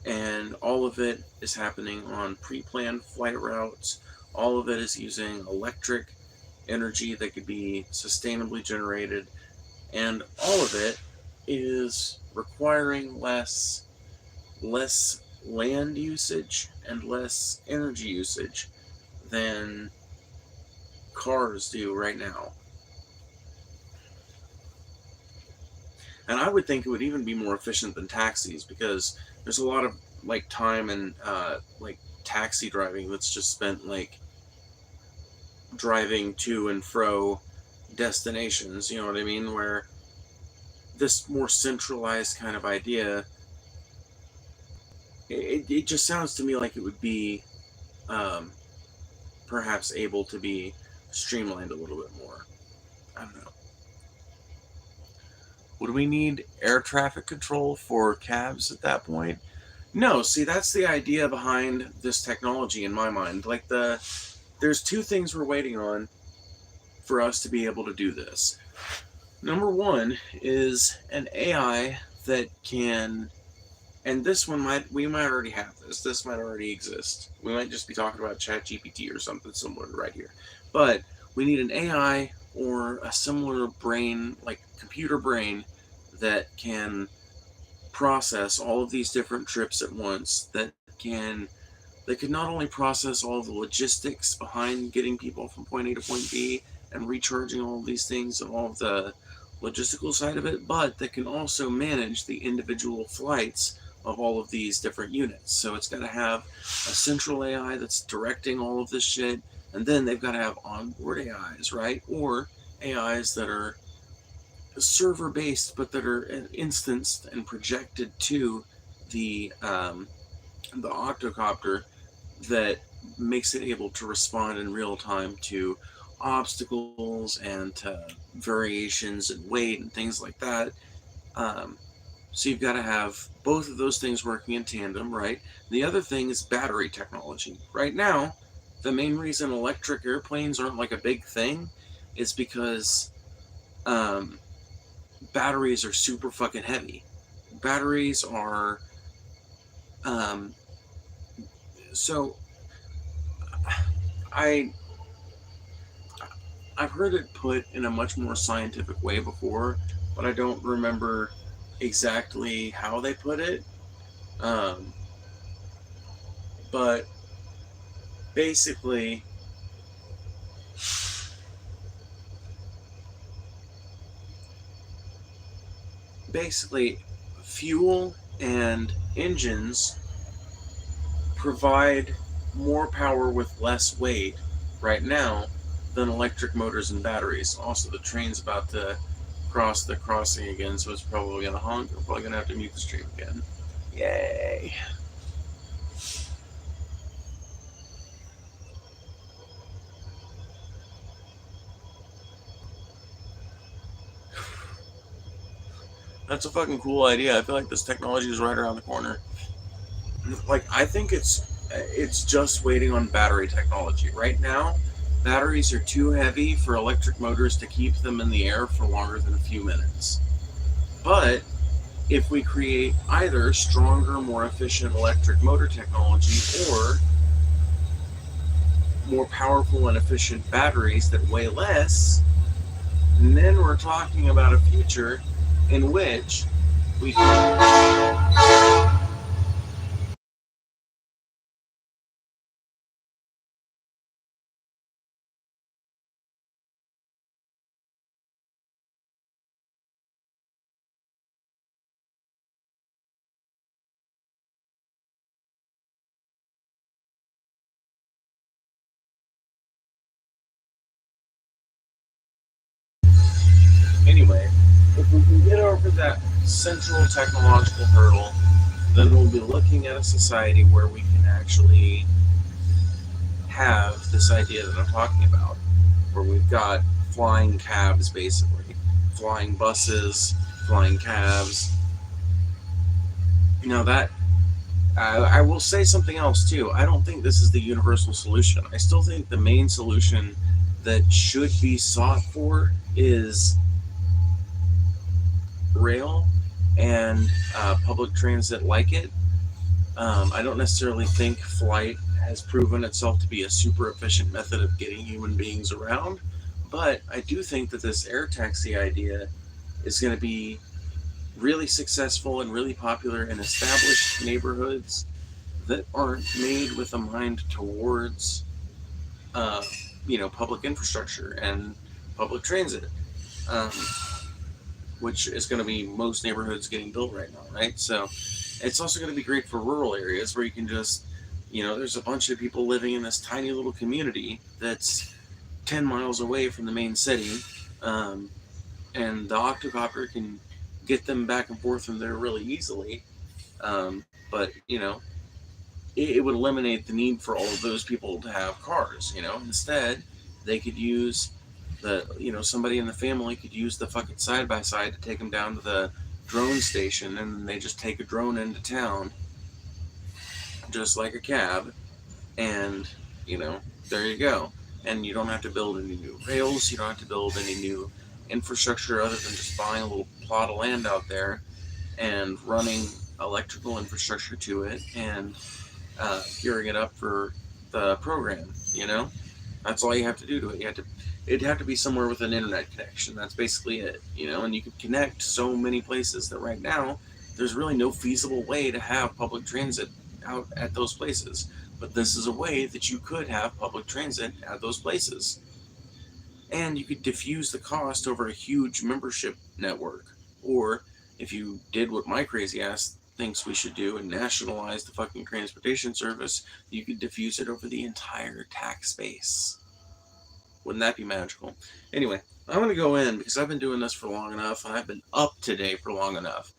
And all of it is happening on pre-planned flight routes. All of it is using electric energy that could be sustainably generated, and all of it is requiring less land usage and less energy usage than cars do right now. And I would think it would even be more efficient than taxis because there's a lot of like time and like taxi driving that's just spent like driving to and fro destinations, you know what I mean? Where this more centralized kind of idea, it just sounds to me like it would be um, perhaps able to be streamlined a little bit more. I don't know. Would we need air traffic control for cabs at that point? No, see, that's the idea behind this technology in my mind. Like there's two things we're waiting on for us to be able to do this. Number one is an AI that can, and this one we might already have this. This might already exist. We might just be talking about ChatGPT or something similar right here. But we need an AI or a similar brain, like computer brain, that can process all of these different trips at once. That could not only process all the logistics behind getting people from point A to point B and recharging all of these things and all of the logistical side of it, but that can also manage the individual flights of all of these different units. So it's got to have a central AI that's directing all of this shit, and then they've got to have onboard AIs, right? Or AIs that are server based, but that are instanced and projected to the octocopter that makes it able to respond in real time to obstacles and to variations in weight and things like that. Um, so you've got to have both of those things working in tandem, right? The other thing is battery technology. Right now, the main reason electric airplanes aren't like a big thing is because um, batteries are super fucking heavy. Batteries are um, so I I've heard it put in a much more scientific way before, but I don't remember exactly how they put it. Um, but basically, basically, fuel and engines provide more power with less weight right now than electric motors and batteries. Also, the train's about to cross the crossing again, so it's probably going to honk. We're probably going to have to mute the stream again. Yay. That's a fucking cool idea. I feel like this technology is right around the corner. Like I think it's just waiting on battery technology. Right now, batteries are too heavy for electric motors to keep them in the air for longer than a few minutes. But if we create either stronger, more efficient electric motor technology or more powerful and efficient batteries that weigh less, then we're talking about a future in which we can. Anyway, if we can get over that central technological hurdle, then we'll be looking at a society where we can actually have this idea that I'm talking about, where we've got flying cabs basically, flying buses, flying cabs. Now, that I will say something else too. I don't think this is the universal solution. I still think the main solution that should be sought for is rail and public transit like it. I don't necessarily think flight has proven itself to be a super efficient method of getting human beings around, but I do think that this air taxi idea is going to be really successful and really popular in established neighborhoods that aren't made with a mind towards, uh, public infrastructure and public transit, um, which is going to be most neighborhoods getting built right now, right? So it's also going to be great for rural areas where you can just, there's a bunch of people living in this tiny little community that's 10 miles away from the main city, um, and the octocopter can get them back and forth from there really easily. But it would eliminate the need for all of those people to have cars. Instead, they could use somebody in the family could use the fucking side by side to take them down to the drone station, and then they just take a drone into town, just like a cab, and you know there you go. And you don't have to build any new rails. You don't have to build any new infrastructure other than just buying a little plot of land out there and running electrical infrastructure to it and gearing it up for the program. That's all you have to do to it. It'd have to be somewhere with an internet connection. That's basically it. And you could connect so many places that right now there's really no feasible way to have public transit out at those places. But this is a way that you could have public transit at those places. And you could diffuse the cost over a huge membership network. Or if you did what my crazy ass thinks we should do and nationalize the fucking transportation service, you could diffuse it over the entire tax base. Wouldn't that be magical? Anyway, I'm going to go in because I've been doing this for long enough and I've been up today for long enough.